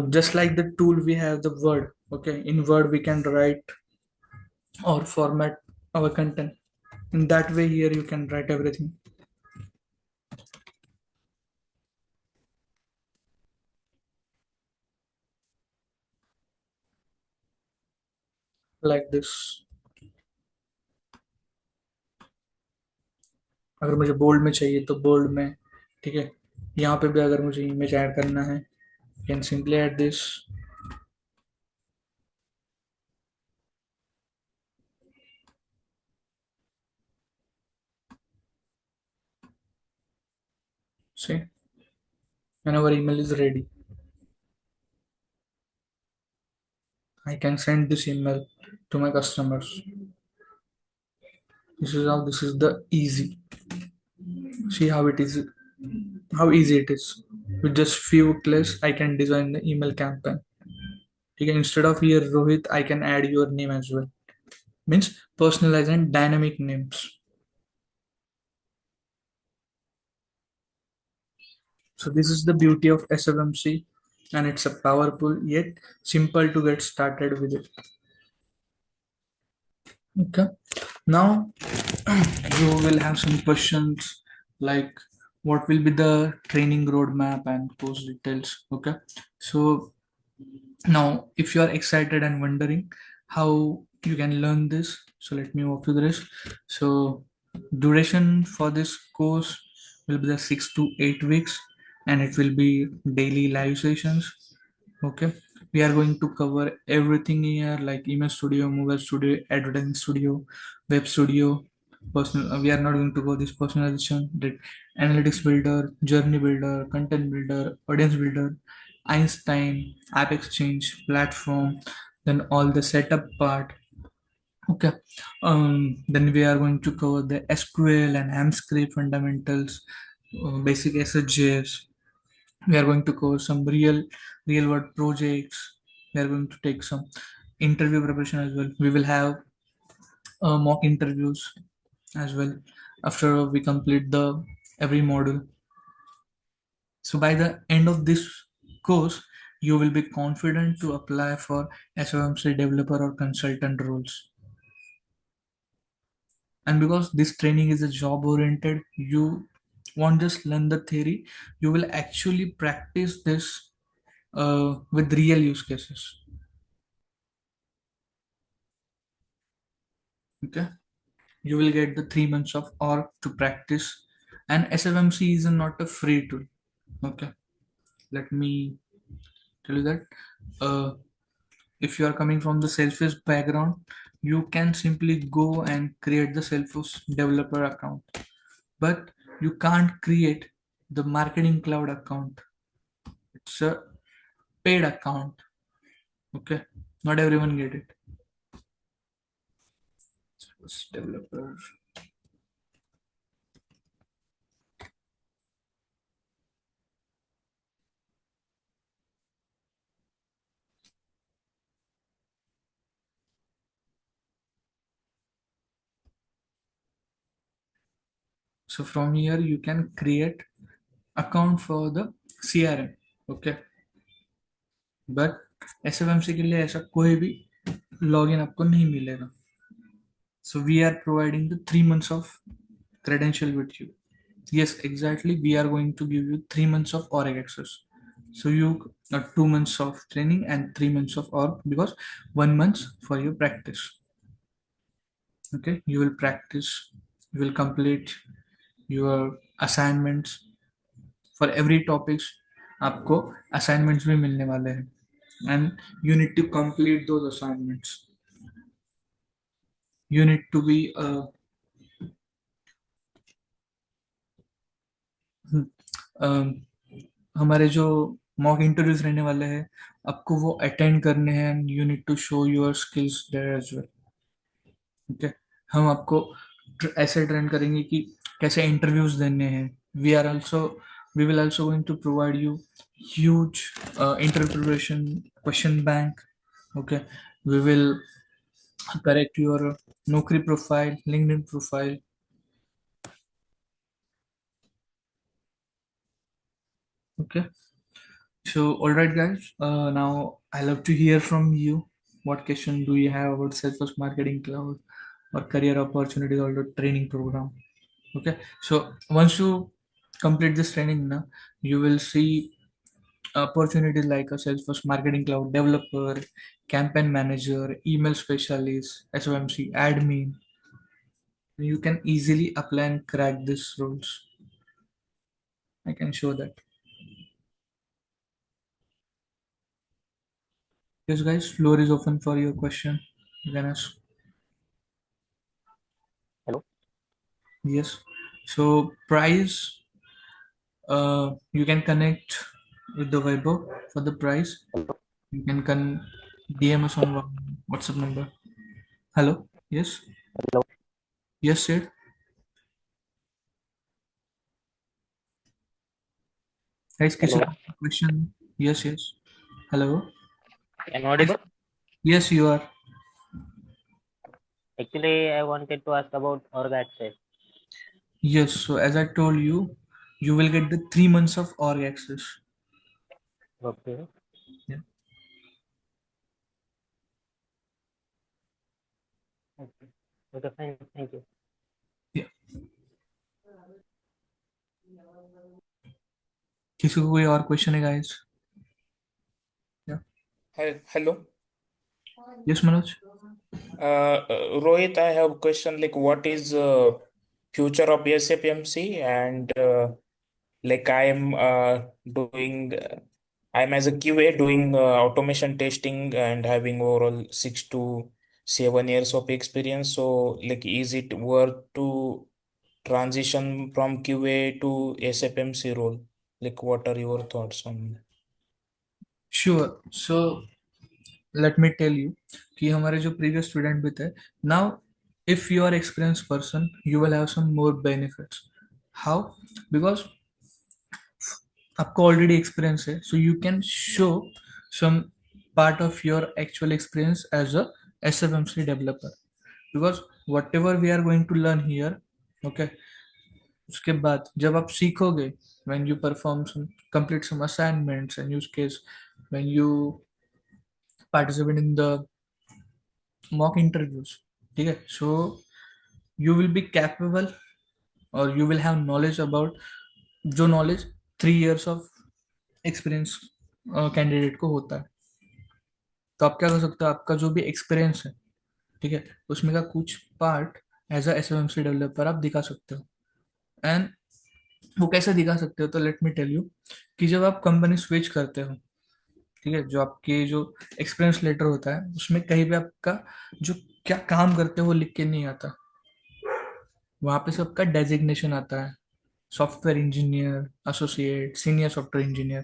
Speaker 1: just like the tool we have the word, okay, in word we can write or format our content. In that way here you can write everything like this. अगर मुझे bold में चाहिए तो bold में, ठीक है। यहाँ पे भी अगर मुझे इमेज ऐड करना है, can simply add this. See, when our email is ready, I can send this email to my customers. This is how, this is the easy. See how it is, how easy it is. With just few clicks, I can design the email campaign. ठीक है, instead of here Rohit, I can add your name as well. Means personalized and dynamic names. So this is the beauty of SFMC, and it's a powerful yet simple to get started with it. Okay. Now you will have some questions like what will be the training roadmap and course details. Okay. So now if you are excited and wondering how you can learn this, so let me walk you through this. So duration for this course will be the 6 to 8 weeks, and it will be daily live sessions. Okay, we are going to cover everything here like email studio, mobile studio, advertising studio, web studio, personal. We are not going to go this personalization, that analytics builder, journey builder, content builder, audience builder, Einstein, app exchange, platform, then all the setup part. Okay, then we are going to cover the SQL and AMP script fundamentals, basic SHJS. We are going to cover some real world projects. We are going to take some interview preparation as well. We will have mock interviews as well after we complete the every module. So by the end of this course, you will be confident to apply for SOMC developer or consultant roles. And because this training is a job oriented, you won't just learn the theory, you will actually practice this with real use cases. Okay, you will get the 3 months of org to practice, and SFMC is not a free tool. Okay, let me tell you that if you are coming from the Salesforce background, you can simply go and create the Salesforce developer account, but you can't create the marketing cloud account. It's a paid account. Okay, not everyone get it. Salesforce developer. So from here you can create account for the CRM. Okay, but SFMC के लिए ऐसा कोई भी login आपको नहीं मिलेगा. So we are providing the 3 months of credential with you. Yes, exactly. We are going to give you 3 months of org access. So you got 2 months of training and 3 months of org, because 1 month for your practice. Okay, you will practice, you will complete your assignments. For every topics आपको assignments भी मिलने वाले हैं, and you need to complete those assignments. You need to be हमारे जो mock interviews रहने वाले हैं, आपको वो अटेंड करने हैं, and you need to show your skills there as well. Okay, हम आपको ऐसे ट्रेन करेंगे कि कैसे इंटरव्यूज देने हैं. We are also We will also going to provide you huge interview preparation question bank. Okay, we will correct your Naukri profile, LinkedIn profile. Okay, so all right, guys. Now I love to hear from you. What question do you have about Salesforce Marketing Cloud or career opportunities or the training program? Okay, so once you complete this training, now you will see opportunities like a Salesforce Marketing Cloud developer, campaign manager, email specialist, SOMC admin. You can easily apply and crack these roles. I can show that. Yes, guys, floor is open for your question. You can ask.
Speaker 3: Hello.
Speaker 1: Yes. So price, you can connect with the Viber for the price.
Speaker 3: Hello.
Speaker 1: You can DM us on WhatsApp number. Hello. Yes.
Speaker 3: Hello.
Speaker 1: Yes, sir. Guys, किसी
Speaker 3: Hello.
Speaker 1: को question? Yes, yes. Hello.
Speaker 3: Am I audible?
Speaker 1: Yes, you are.
Speaker 3: Actually, I wanted to ask about org access.
Speaker 1: Yes. So as I told you, you will get the 3 months of org access.
Speaker 3: Okay.
Speaker 1: Yeah.
Speaker 3: Okay. Okay. Fine. Thank you.
Speaker 1: Yeah. किसी को कोई और question है, guys? Yeah.
Speaker 5: Hello.
Speaker 1: Yes, Manoj.
Speaker 5: Rohit, I have a question like what is future of SAPMC and like I am doing I'm as a QA doing automation testing and having overall 6 to 7 years of experience. So like is it worth to transition from QA to SAPMC role? Like what are your thoughts on?
Speaker 1: Sure. So let me tell you कि हमारे जो previous student भी थे, now if you are experienced person you will have some more benefits. How? Because आपको already experience है, so you can show some part of your actual experience as a SFMC developer. Because whatever we are going to learn here, okay, उसके बाद जब आप सीखोगे, when you perform some complete some assignments and use case, when you participate in the mock interviews, ठीक है, so you will be capable or you will have knowledge about जो knowledge 3 years of experience candidate को होता है. तो आप क्या कर सकते हो, आपका जो भी एक्सपीरियंस है, ठीक है, उसमें का कुछ part as a SMC developer आप दिखा सकते हो. एंड वो कैसे दिखा सकते हो, तो लेट मी टेल यू कि जब आप कंपनी स्विच करते हो, ठीक है, जो आपके जो एक्सपीरियंस लेटर होता है उसमें कहीं भी आपका जो क्या काम करते हो वो लिख के नहीं आता. वहां पे सबका डेजिग्नेशन आता है, software engineer, associate, senior software engineer.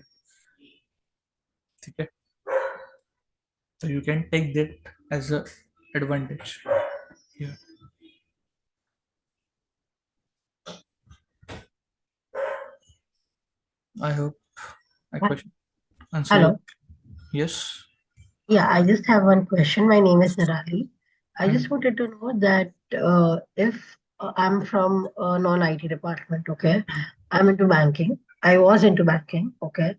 Speaker 1: ठीक है, तो you can take that as a advantage. I hope I question answer your.
Speaker 2: Hello.
Speaker 1: Yes.
Speaker 2: Yeah, I just have one question. My name is Nirali. I
Speaker 1: And
Speaker 2: just wanted to know that if I'm from a non-IT department, okay, I'm into banking. I was into banking, okay,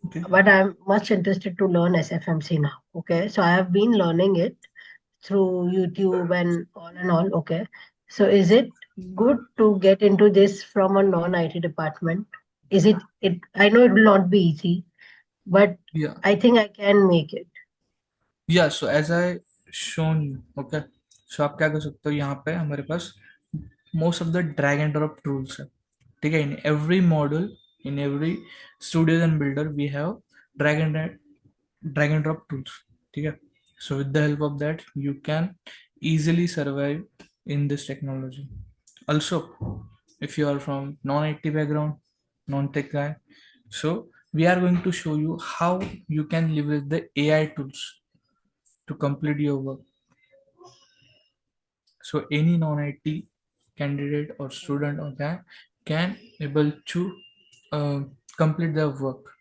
Speaker 1: okay.
Speaker 2: but I'm much interested to learn SFMC now, okay. So I have been learning it through YouTube and all, okay. So is it good to get into this from a non-IT department? Is it? I know it will not be easy, but
Speaker 1: Yeah.
Speaker 2: I think I can make it.
Speaker 1: Yeah, so as I shown you, okay, so आप क्या कर सकते हो, यहाँ पे हमारे पास most of the drag and drop tools है. ठीक है, in every module, in every studio and builder we have drag and drag and drop tools. ठीक है, so with the help of that you can easily survive in this technology. Also, if you are from non-IT background, non-tech guy, so we are going to show you how you can leverage the AI tools to complete your work. So any non-IT candidate or student or guy can able to complete their work.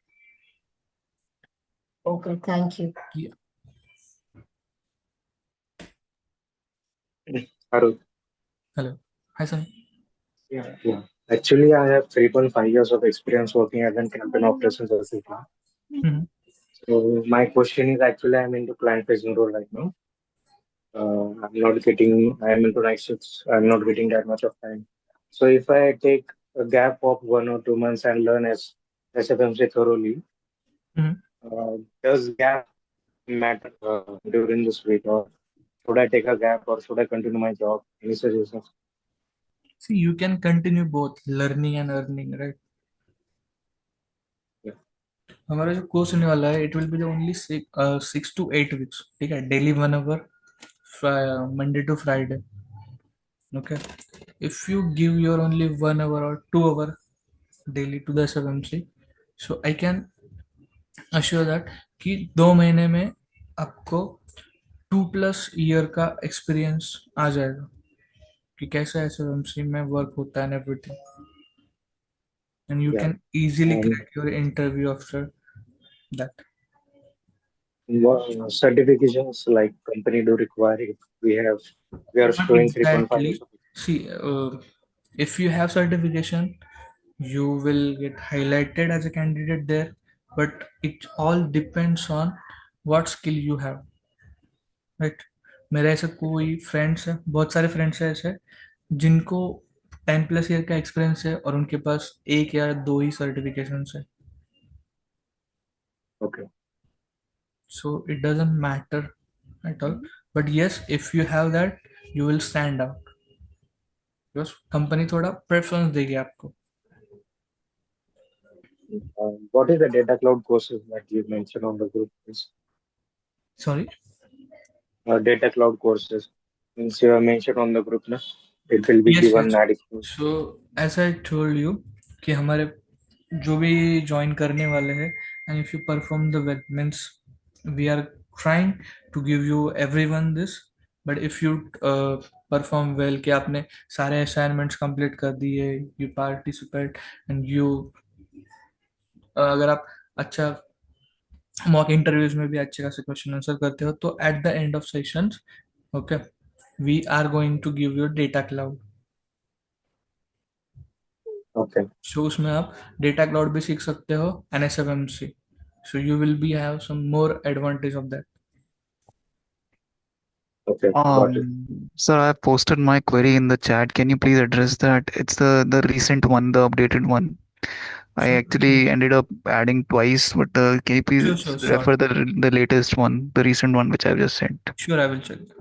Speaker 2: Okay, thank you.
Speaker 1: Yeah.
Speaker 6: Hello.
Speaker 1: Hello. Hi, Sunny.
Speaker 6: Yeah. Actually, I have 3.5 years of experience working as a campaign operations assistant.
Speaker 1: Mm-hmm.
Speaker 6: So my question is actually I'm into client facing role right now. I'm into night shifts. I'm not getting that much of time. So if I take a gap of 1 or 2 months and learn as SFMC thoroughly,
Speaker 1: Mm-hmm.
Speaker 6: does gap matter during this week, or should I take a gap, or should I continue my job? Any suggestions?
Speaker 1: See, you can continue both learning and earning, right?
Speaker 6: Yeah.
Speaker 1: हमारा जो course होने वाला है, it will be only 6 to 8 weeks. ठीक है, daily 1 hour, Monday to Friday. Okay, if you give your only 1 hour or 2 hour daily to the SFMC, so I can assure that कि 2 महीने में आपको 2+ year का एक्सपीरियंस आ जाएगा कि कैसा SFMC में वर्क होता है and everything, and you
Speaker 6: Yeah.
Speaker 1: can easily
Speaker 6: And
Speaker 1: crack your interview after that.
Speaker 6: what certifications like company do require if we are
Speaker 1: Not
Speaker 6: showing 3.5 years
Speaker 1: exactly.
Speaker 6: of
Speaker 1: See, if you have certification, you will get highlighted as a candidate there, but it all depends on what skill you have, right? मेरा ऐसा कोई friends है, बहुत सारे friends हैं ऐसे जिनको 10+ year का एक्सपीरियंस है और उनके पास एक या दो ही सर्टिफिकेशंस है.
Speaker 6: okay.
Speaker 1: So it doesn't matter at all. But yes, if you have that, you will stand out because company थोड़ा प्रेफरेंस देगी आपको.
Speaker 6: What is the data cloud courses that you mentioned on the group? Please?
Speaker 1: Sorry.
Speaker 6: Data cloud courses means you have mentioned on the group, na? It will be
Speaker 1: Yes,
Speaker 6: given
Speaker 1: yes.
Speaker 6: additional.
Speaker 1: So as I told you कि हमारे जो भी join करने वाले हैं, and if you perform the well means we are trying to give you everyone this, but if you perform well कि आपने सारे assignments complete कर दिए, you participate and you अगर आप अच्छा मॉक इंटरव्यूज में भी अच्छे खासे क्वेश्चन आंसर करते हो तो at the end of sessions, okay, we are going to give you data cloud.
Speaker 6: Okay.
Speaker 1: So उसमें आप डेटा क्लाउड भी सीख सकते हो and SFMC, so you will be have some more advantage of that.
Speaker 6: Okay. Got it.
Speaker 7: Sir, I have posted my query in the chat. Can you please address that? It's the recent one, the updated one. I actually ended up adding twice, but can you
Speaker 1: sure
Speaker 7: please
Speaker 1: sure sure
Speaker 7: refer the latest one, the recent one which I've just sent?
Speaker 1: Sure I will check.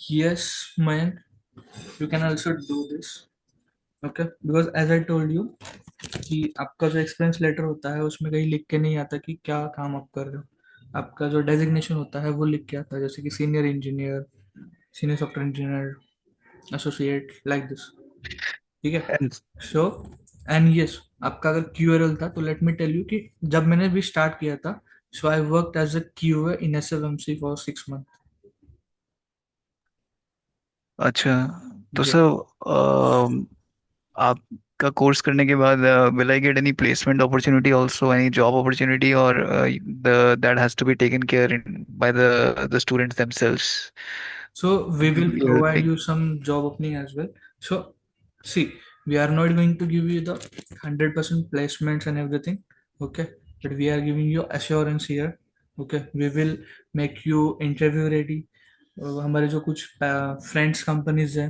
Speaker 1: Yes, man, you can also do this. Okay, because as I told you कि आपका जो experience letter होता है उसमें कहीं लिख के नहीं आता कि क्या काम आप कर रहे हो. आपका जो डेजिग्नेशन होता है वो लिख के आता है, जैसे कि senior engineer, senior software engineer, associate, like this. ठीक है.
Speaker 7: And
Speaker 1: सो एंड यस, आपका अगर क्यूएरएल था तो लेट मी टेल यू कि जब मैंने भी स्टार्ट किया था, so I worked as a QA in SFMC for 6 months.
Speaker 7: अच्छा, तो
Speaker 1: Yeah.
Speaker 7: सर आपका कोर्स करने के बाद will I get any placement opportunity also, any job opportunity, or the that has to be taken care in by the students themselves?
Speaker 1: So we will
Speaker 7: Yeah,
Speaker 1: provide
Speaker 7: like,
Speaker 1: you some job opening as well. So see, we are not going to give you the 100% placements and everything, okay? But we are giving you assurance here, okay? We will make you interview ready. हमारे जो कुछ friends companies हैं,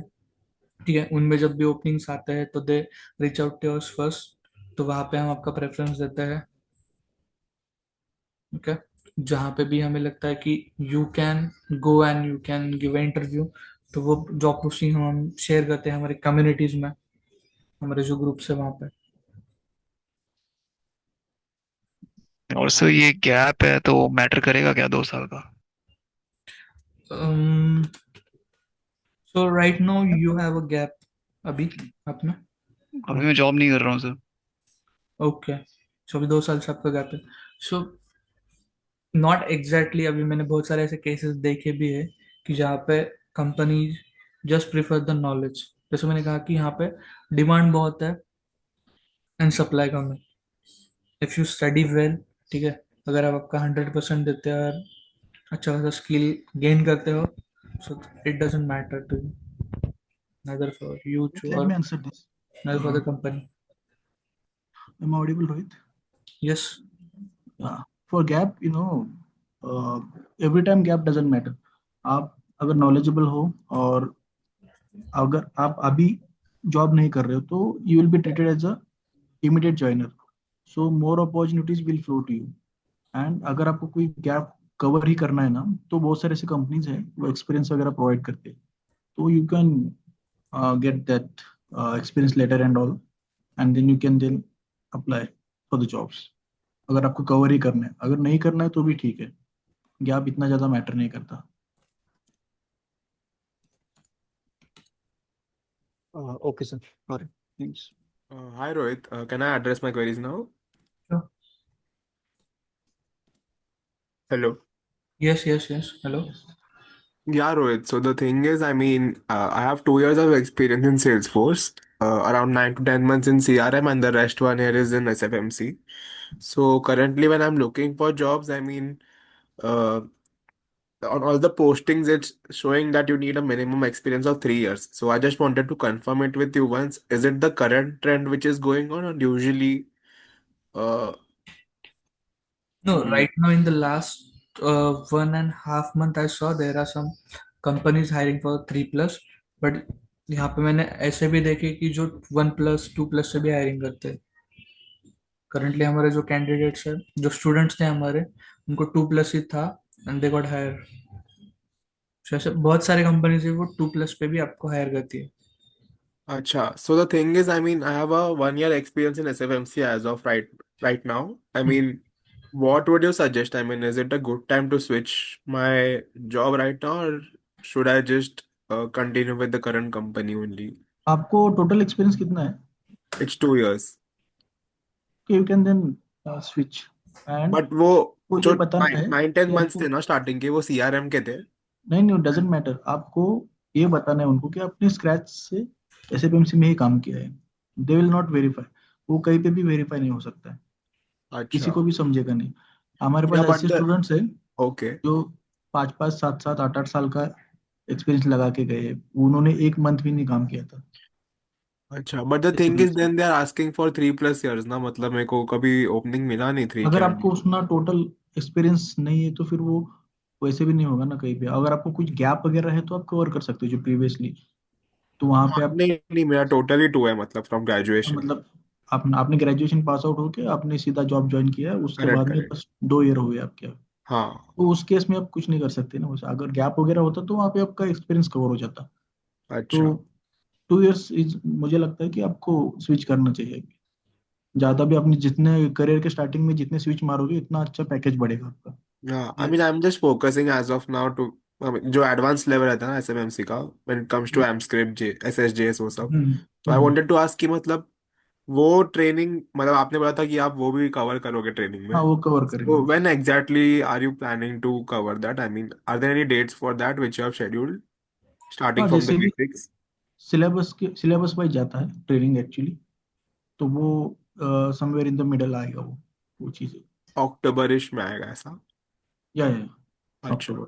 Speaker 1: ठीक है, उनमें जब भी openings आते हैं तो they reach out to us first, तो वहाँ पे हम आपका प्रेफरेंस देते हैं. ओके, जहाँ पे भी हमें लगता है कि you can go and you can give interview, तो वो जॉब पोस्टिंग हम शेयर करते हैं हमारे कम्युनिटीज में, हमारे जो ग्रुप्स है वहाँ पे.
Speaker 7: और सर ये गैप है तो मैटर करेगा क्या 2 साल का?
Speaker 1: So right now you have a gap अभी आप में.
Speaker 7: अभी मैं जॉब नहीं कर रहा हूँ सर।
Speaker 1: ओके. सो अभी 2 साल से आपका गैप है. सो नॉट एग्जैक्टली, अभी मैंने बहुत सारे ऐसे केसेस देखे भी है कि जहाँ पे company just prefer the knowledge. जैसे मैंने कहा कि यहाँ पे डिमांड बहुत है एंड सप्लाई कम है. इफ यू स्टडी वेल, ठीक है, अगर आप आपका 100% देते हो और अच्छा खासा स्किल गेन करते हो, so it doesn't matter to you, neither for you to
Speaker 8: Let
Speaker 1: or
Speaker 8: me answer this.
Speaker 1: neither for the
Speaker 8: Uh,
Speaker 1: company.
Speaker 8: am I audible, Rohit?
Speaker 1: Yes.
Speaker 8: For gap, uh, every time gap doesn't matter. आप अगर knowledgeable हो और अगर आप अभी job नहीं कर रहे हो तो you will be treated as a immediate joiner. So more opportunities will flow to you. And अगर आपको कोई गैप कवर ही करना है ना, तो बहुत सारे ऐसे कंपनीज हैं वो एक्सपीरियंस वगैरह प्रोवाइड करते हैं. तो you can get that experience letter and all, and then you can then apply for the jobs. अगर आपको कवर ही करना है, अगर नहीं करना है तो भी ठीक है, गैप इतना ज्यादा मैटर नहीं करता.
Speaker 9: Okay, sir. Got it. Thanks.
Speaker 10: Hi Rohit, can I address my queries now?
Speaker 1: Sure.
Speaker 10: Hello.
Speaker 1: Yes, yes, yes. Hello.
Speaker 10: Yeah, Rohit. So the thing is, I mean, I have 2 years of experience in Salesforce, around 9 to 10 months in CRM, and the rest 1 year is in SFMC. So currently, when I'm looking for jobs, I mean, uh, on all the postings, it's showing that you need a minimum experience of 3 years. So I just wanted to confirm it with you once. Is it the current trend which is going on, or usually, uh,
Speaker 1: No,
Speaker 10: mm,
Speaker 1: right now in the last 1.5 month I saw there are some companies hiring for 3+, but यहाँ पे मैंने ऐसे भी देखे कि जो 1+, 2+ से भी हायरिंग करते हैं. करंटली हमारे जो कैंडिडेट्स है, जो स्टूडेंट्स थे हमारे, उनको 2+ ही था एंड दे गॉट हायर. ऐसे बहुत सारे कंपनीज है वो 2+ पे भी आपको हायर करती है.
Speaker 10: Acha. So the thing is, I mean, I have a 1 year experience in SFMC as of right now. I mean, what would you suggest? I mean, is it a good time to switch my job right now, or should I just continue with the current company only?
Speaker 8: आपको total experience कितना है?
Speaker 10: It's 2 years.
Speaker 8: You can then switch. And
Speaker 10: But वो
Speaker 8: को ये
Speaker 10: जो
Speaker 8: बताना है
Speaker 10: 9 10 months
Speaker 8: कि
Speaker 10: थे ना स्टार्टिंग के, वो CRM के थे.
Speaker 8: नहीं नहीं, डजेंट मैटर. आपको ये बताना है उनको कि आपने स्क्रैच से एसएफएमसी में ही काम किया है. They will not verify. वो कहीं पे भी वेरीफाई नहीं हो सकता है, किसी
Speaker 10: अच्छा.
Speaker 8: को भी समझेगा नहीं. हमारे
Speaker 10: या
Speaker 8: पास
Speaker 10: बट
Speaker 8: ऐसे
Speaker 10: द
Speaker 8: स्टूडेंट्स हैं
Speaker 10: ओके.
Speaker 8: जो 5 5 7 7 8 8 साल का एक्सपीरियंस लगा के गए हैं, उन्होंने एक मंथ भी नहीं काम किया था
Speaker 10: अच्छा, but the thing is
Speaker 8: SFMC में.
Speaker 10: Then they are asking for 3+ years ना, मतलब मेरे को कभी ओपनिंग मिला नहीं थ्री के
Speaker 8: अगर
Speaker 10: अंडर.
Speaker 8: आपको उसना टोटल एक्सपीरियंस नहीं है तो फिर वो वैसे भी नहीं होगा ना कहीं पे. अगर आपको कुछ गैप वगैरह है तो आप कवर कर सकते हो जो प्रीवियसली, तो वहां पे आप
Speaker 10: नहीं नहीं, मेरा टोटली 2 है, मतलब फ्रॉम ग्रेजुएशन.
Speaker 8: मतलब आपने ग्रेजुएशन पास आउट होके आपने सीधा जॉब ज्वाइन किया है, उसके
Speaker 10: करेक्ट
Speaker 8: बाद में
Speaker 10: करेक्ट.
Speaker 8: बस 2 ईयर हुए आपके.
Speaker 10: हाँ.
Speaker 8: तो उस केस में आप कुछ नहीं कर सकते ना. वैसे अगर गैप वगैरह होता तो वहाँ पे आपका एक्सपीरियंस कवर हो जाता.
Speaker 10: अच्छा.
Speaker 8: तो 2 ईयर्स इज, मुझे लगता है कि आपको स्विच करना चाहिए. ज्यादा भी आपने जितने करियर के स्टार्टिंग में जितने स्विच मारोगे इतना अच्छा पैकेज बढ़ेगा आपका.
Speaker 10: हाँ, I mean
Speaker 8: That's-
Speaker 10: I am just focusing as of now to, जो एडवांस लेवल रहता है ना एसएमएमसी का, when it comes to M script J SSJS वो सब.
Speaker 8: हम्म
Speaker 10: तो I
Speaker 8: hmm.
Speaker 10: Wanted to ask कि मतलब वो ट्रेनिंग, मतलब आपने बोला था कि आप वो भी कवर करोगे ट्रेनिंग
Speaker 8: हाँ,
Speaker 10: में.
Speaker 8: वो कवर करेंगे.
Speaker 10: So when exactly are you planning to cover that? I mean, are there any dates for that which you have scheduled, starting
Speaker 8: हाँ,
Speaker 10: from the
Speaker 8: जैसे भी
Speaker 10: basics?
Speaker 8: सिलेबस वाइज जाता है ट्रेनिंग एक्चुअली, तो वो समवेयर इन द मिडल आएगा वो चीज़.
Speaker 10: अक्टूबरिश में आएगा ऐसा?
Speaker 8: या
Speaker 10: अच्छा.
Speaker 8: October.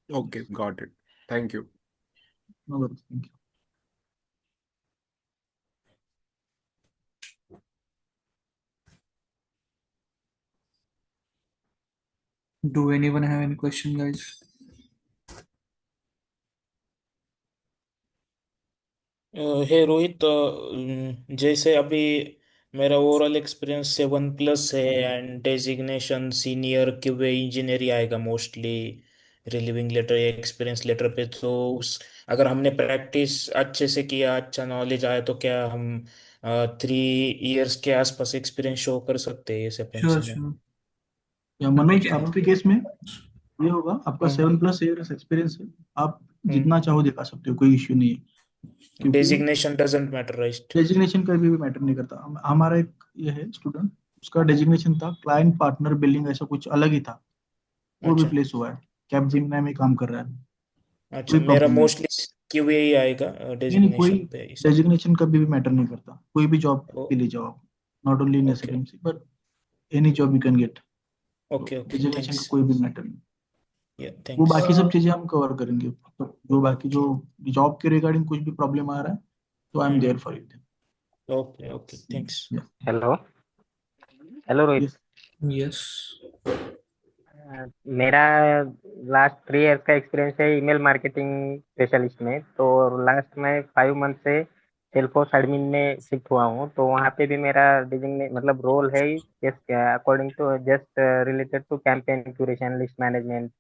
Speaker 10: Okay, got it. Thank you.
Speaker 8: No worries, thank you.
Speaker 1: Do anyone have any question, guys?
Speaker 5: Hey Rohit, जैसे अभी मेरा ओवरऑल एक्सपीरियंस 7+ है and designation senior QA engineer ही आएगा मोस्टली रिलीविंग लेटर या एक्सपीरियंस लेटर पे. तो उस अगर हमने प्रैक्टिस अच्छे से किया, अच्छा नॉलेज आया, तो क्या हम 3 इयर्स के आसपास एक्सपीरियंस शो कर सकते हैं इस
Speaker 1: Sure,
Speaker 5: एफएमसी में?
Speaker 8: या
Speaker 1: sure.
Speaker 8: मनोज, आपके केस में ये होगा, आपका
Speaker 5: हाँ.
Speaker 8: 7+ ईयर्स एक्सपीरियंस है. आप जितना चाहो दिखा सकते हो, कोई इश्यू नहीं है, क्योंकि
Speaker 5: designation doesn't matter, right?
Speaker 8: Designation कभी भी मैटर नहीं करता। हमारा एक ये है स्टूडेंट, उसका डेजिग्नेशन था क्लाइंट पार्टनर बिलिंग, ऐसा कुछ अलग ही था, वो भी
Speaker 5: अच्छा
Speaker 8: प्लेस हुआ है, कैपजेमिनी में काम कर रहा है,
Speaker 5: अच्छा,
Speaker 8: कोई
Speaker 5: मेरा
Speaker 8: प्रॉब्लम नहीं।
Speaker 5: मोस्टली क्यूए ही आएगा
Speaker 8: नहीं कोई
Speaker 5: डेजिग्नेशन पे इस।
Speaker 8: डेजिग्नेशन कभी भी मैटर नहीं करता, कोई भी जॉब
Speaker 5: ओ,
Speaker 8: के लिए जाओ आप, not only in
Speaker 5: okay
Speaker 8: SFMC but any job you can get. तो
Speaker 5: ओके ओके,
Speaker 8: डेजिग्नेशन का
Speaker 5: थैंक्स।
Speaker 8: कोई भी मैटर नहीं,
Speaker 5: या
Speaker 8: वो
Speaker 5: थैंक्स।
Speaker 8: बाकी सब चीजें हम कवर करेंगे। तो जो बाकी जो
Speaker 5: ओके।
Speaker 8: जॉब के रिगार्डिंग कुछ भी प्रॉब्लम आ रहा है, तो I am there for it.
Speaker 5: Okay okay, thanks.
Speaker 3: Hello hello Rohit.
Speaker 8: Yes.
Speaker 1: Yes.
Speaker 3: मेरा लास्ट 3 इयर्स का एक्सपीरियंस है ईमेल मार्केटिंग स्पेशलिस्ट में। तो लास्ट में 5 मंथ से सेल्फोर्स एडमिन में शिफ्ट हुआ हूँ। तो वहाँ पे भी मेरा डिजिग्नेट मतलब रोल है according to just related to campaign curation, list management,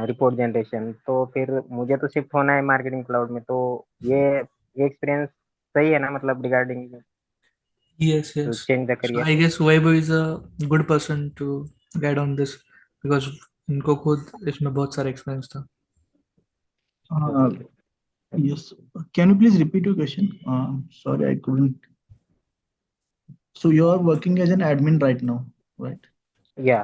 Speaker 3: report generation. तो फिर मुझे तो शिफ्ट होना है मार्केटिंग क्लाउड में। तो ये एक्सपीरियंस सही है ना, मतलब regarding
Speaker 1: Yes,
Speaker 3: to
Speaker 1: yes.
Speaker 3: Change the
Speaker 1: So
Speaker 3: करियर?
Speaker 1: I guess Vaibhav is a good person to guide on this because इनको खुद इसमें बहुत सारा एक्सपीरियंस था.
Speaker 8: Yes. Can you please repeat your question? Sorry, I couldn't. So you are working as an admin right now, right?
Speaker 3: या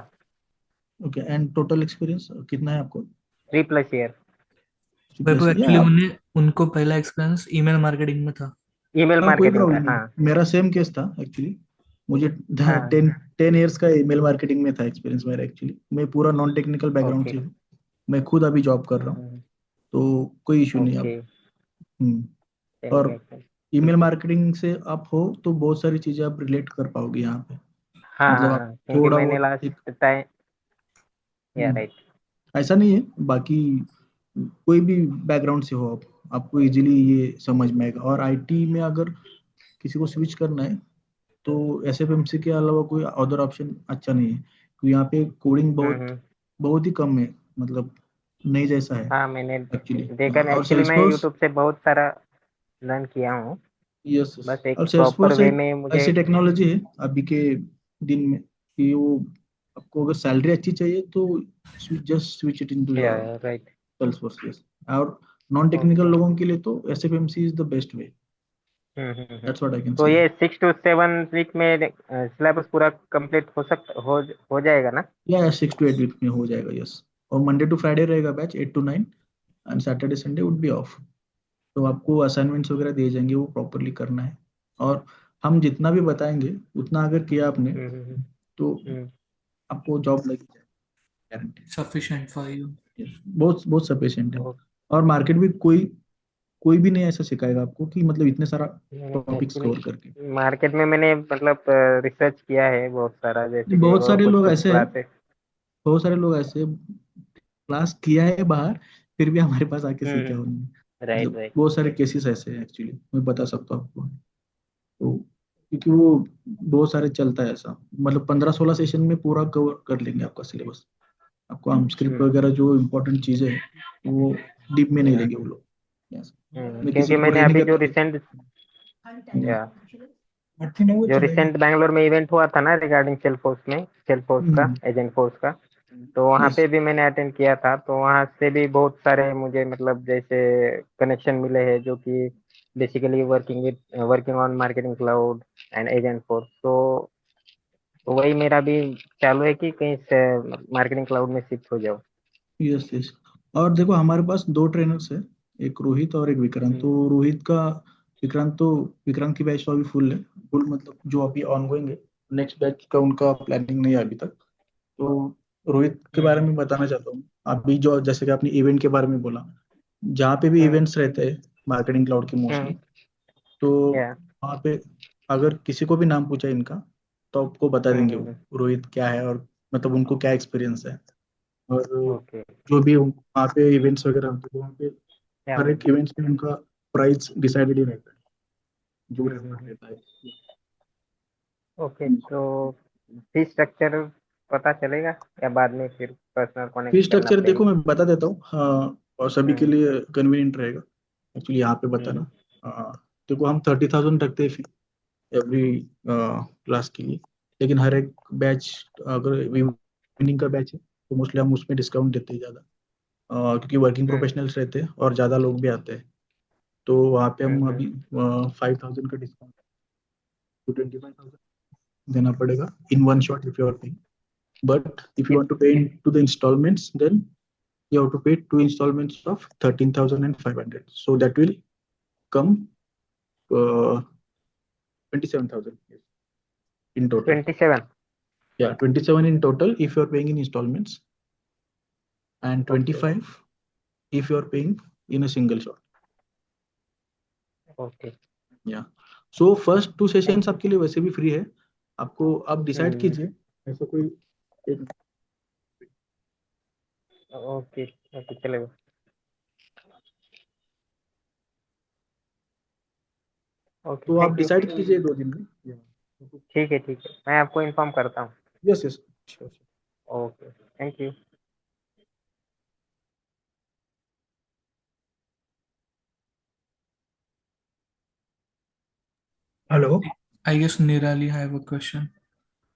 Speaker 8: Okay. And total experience कितना है आपको?
Speaker 3: 3+ ईयर
Speaker 1: वैभव एक्चुअली
Speaker 8: Yeah.
Speaker 1: उन्हें उनको पहला एक्सपीरियंस ईमेल मार्केटिंग में था.
Speaker 3: ईमेल
Speaker 8: हाँ कोई
Speaker 3: मार्केटिंग का।
Speaker 8: प्रॉब्लम नहीं,
Speaker 3: हाँ
Speaker 8: मेरा सेम केस था एक्चुअली। मुझे
Speaker 3: हाँ।
Speaker 8: 10 ईयर्स का ईमेल मार्केटिंग में था एक्सपीरियंस मेरा एक्चुअली। मैं पूरा नॉन टेक्निकल बैकग्राउंड
Speaker 3: ओके
Speaker 8: से हूँ, मैं खुद अभी जॉब कर रहा हूँ, तो कोई इशू नहीं है अब।
Speaker 3: ओके।
Speaker 8: हम्म।
Speaker 3: चलिए
Speaker 8: और
Speaker 3: okay,
Speaker 8: ईमेल
Speaker 3: ठीक है।
Speaker 8: मार्केटिंग से आप हो तो बहुत सारी चीजें आप रिलेट कर पाओगे यहाँ पे,
Speaker 3: हाँ
Speaker 8: मतलब
Speaker 3: हाँ
Speaker 8: आप
Speaker 3: हाँ, क्योंकि
Speaker 8: थोड़ा
Speaker 3: मैंने
Speaker 8: बहुत एक
Speaker 3: लास्ट टाइम। या
Speaker 8: हम्म,
Speaker 3: राइट।
Speaker 8: ऐसा नहीं है बाकी, कोई भी बैकग्राउंड से हो आप, आपको इजीली ये समझ में आएगा। और आईटी में अगर किसी को स्विच करना है तो एसएफएमसी के अलावा कोई अदर ऑप्शन अच्छा नहीं है, क्योंकि यहाँ पे कोडिंग बहुत
Speaker 3: हम्म।
Speaker 8: बहुत ही कम है, मतलब नहीं जैसा है
Speaker 3: हाँ मैंने
Speaker 8: एक्चुअली।
Speaker 3: देखा।
Speaker 8: और
Speaker 3: एक्चुअली मैं
Speaker 8: सेल्सफोर्स,
Speaker 3: यूट्यूब से बहुत सारा लर्न किया हूँ।
Speaker 8: यस,
Speaker 3: बस एक
Speaker 8: और
Speaker 3: प्रॉपर
Speaker 8: सेल्सफोर्स
Speaker 3: वे
Speaker 8: एक
Speaker 3: में मुझे।
Speaker 8: ऐसी टेक्नोलॉजी है अभी के दिन में कि वो आपको अगर सैलरी अच्छी चाहिए तो जस्ट स्विच इट इनटू
Speaker 3: या राइट।
Speaker 8: Salesforce, yes. और नॉन टेक्निकल
Speaker 3: ओके।
Speaker 8: लोगों के लिए तो SFMC is the best way,
Speaker 3: hmm.
Speaker 8: That's what I can
Speaker 3: to
Speaker 8: say.
Speaker 3: ये 6 to 7 वीक में सिलेबस पूरा कंप्लीट हो जाएगा ना?
Speaker 8: या 6 to 8 वीक में हो जाएगा, यस। और मंडे टू फ्राइडे रहेगा batch 8 to 9, and Saturday Sunday would be of. तो आपको असाइनमेंट्स वगैरह दिए जाएंगे, वो प्रॉपरली करना है। और हम जितना भी बताएंगे उतना अगर किया आपने
Speaker 3: हम्म।
Speaker 8: तो
Speaker 3: हम्म।
Speaker 8: आपको जॉब लग जाएगी, गारंटी।
Speaker 1: Sufficient for you.
Speaker 8: बहुत बहुत सफिशिएंट है।
Speaker 3: ओ-
Speaker 8: और मार्केट भी कोई कोई भी नहीं ऐसा सिखाएगा आपको कि मतलब इतने सारा टॉपिक्स
Speaker 3: एक्चुअली
Speaker 8: कवर करके।
Speaker 3: मार्केट में मैंने मतलब रिसर्च किया है बहुत सारा, जैसे कि
Speaker 8: बहुत सारे
Speaker 3: कुछ
Speaker 8: लोग
Speaker 3: कुछ
Speaker 8: ऐसे हैं,
Speaker 3: क्लासेस।
Speaker 8: बहुत सारे लोग ऐसे क्लास किया है बाहर, फिर भी हमारे पास आके सीखा
Speaker 3: हम्म।
Speaker 8: उन्होंने।
Speaker 3: राइट
Speaker 8: मतलब
Speaker 3: राइट।
Speaker 8: बहुत सारे केसेस ऐसे हैं एक्चुअली, मैं बता सकता हूँ आपको। तो क्योंकि वो बहुत सारे चलता है ऐसा, मतलब 15-16 सेशन में पूरा कवर कर लेंगे आपका सिलेबस। आपको हम स्क्रिप्ट वगैरह जो इम्पोर्टेंट चीजें हैं वो डीप में नहीं लेंगे वो लोग। Yes. मैं किसी
Speaker 3: क्योंकि
Speaker 8: को
Speaker 3: मैंने
Speaker 8: पढ़ाई नहीं
Speaker 3: अभी जो
Speaker 8: करता
Speaker 3: रिसेंट
Speaker 8: हूँ।
Speaker 3: या
Speaker 8: बट नहीं वो
Speaker 3: जो
Speaker 8: चलेगा।
Speaker 3: रिसेंट बैंगलोर में इवेंट हुआ था ना रिगार्डिंग सेल्फोर्स का, एजेंट फोर्स का, तो वहाँ
Speaker 8: यस,
Speaker 3: पे भी मैंने अटेंड किया था। तो वहाँ से भी बहुत सारे मुझे मतलब जैसे कनेक्शन मिले हैं, जो कि basically working on marketing cloud and agent force. तो वही मेरा भी चालू है कि कहीं से मार्केटिंग क्लाउड में शिफ्ट हो जाओ।
Speaker 8: Yes, yes. और देखो हमारे पास दो ट्रेनर्स है, एक रोहित और एक विक्रांत। तो रोहित का, विक्रांत की बैच तो अभी फुल है, फुल मतलब जो अभी ऑनगोइंग है। नेक्स्ट बैच का उनका प्लानिंग नहीं है अभी तक। तो रोहित के बारे में बताना चाहता हूँ। अभी जो जैसे कि आपने इवेंट के बारे में बोला, जहाँ पे भी इवेंट्स रहते हैं मार्केटिंग क्लाउड के मोस्टली, तो
Speaker 3: या
Speaker 8: वहाँ पे अगर किसी को भी नाम पूछा इनका तो आपको बता देंगे वो रोहित क्या है, और मतलब उनको क्या एक्सपीरियंस है। और
Speaker 3: ओके।
Speaker 8: जो भी वहाँ पे इवेंट्स वगैरह होते हैं, वहाँ पे
Speaker 3: या
Speaker 8: हर एक इवेंट्स में उनका प्राइस डिसाइडेड ही रहता है, जो रेफर रहता है।
Speaker 3: ओके। तो फीस स्ट्रक्चर पता चलेगा या बाद में फिर पर्सनल
Speaker 8: फी
Speaker 3: कनेक्ट करना
Speaker 8: स्ट्रक्चर
Speaker 3: पड़ेगा?
Speaker 8: देखो मैं बता देता हूँ, हाँ, और सभी के लिए कन्वीनियंट रहेगा एक्चुअली यहाँ पे बताना। हाँ, देखो हम 30,000 रखते हैं फी एवरी क्लास के लिए, लेकिन हर एक बैच, अगर इवनिंग का बैच है तो मोस्टली हम उसमें डिस्काउंट देते हैं ज़्यादा। क्योंकि वर्किंग प्रोफेशनल्स रहते हैं और ज़्यादा लोग भी आते हैं, तो वहाँ पे हम अभी 5,000 का डिस्काउंट तो 25,000 देना पड़ेगा in one shot if you are paying. But if you want to pay into the installments, then you have to pay two installments of 13,500. So that will come 27,000 in total.
Speaker 3: 27.
Speaker 8: Yeah, 27 in total if you are paying in installments, and 25 if you are paying in a single shot.
Speaker 3: Okay.
Speaker 8: Yeah. So first two sessions आपके लिए वैसे भी free है. आपको आप decide कीजिए ऐसा कोई एक.
Speaker 3: ओके ओके चलेगा. ओके
Speaker 8: तो आप
Speaker 3: थैंक यू.
Speaker 8: डिसाइड कीजिए 2 दिन में. Yeah.
Speaker 3: ठीक है मैं आपको इन्फॉर्म करता हूँ.
Speaker 8: Yes, yes. Sure, sure.
Speaker 3: Okay thank you.
Speaker 11: Hello.
Speaker 1: I guess Nirali have a question.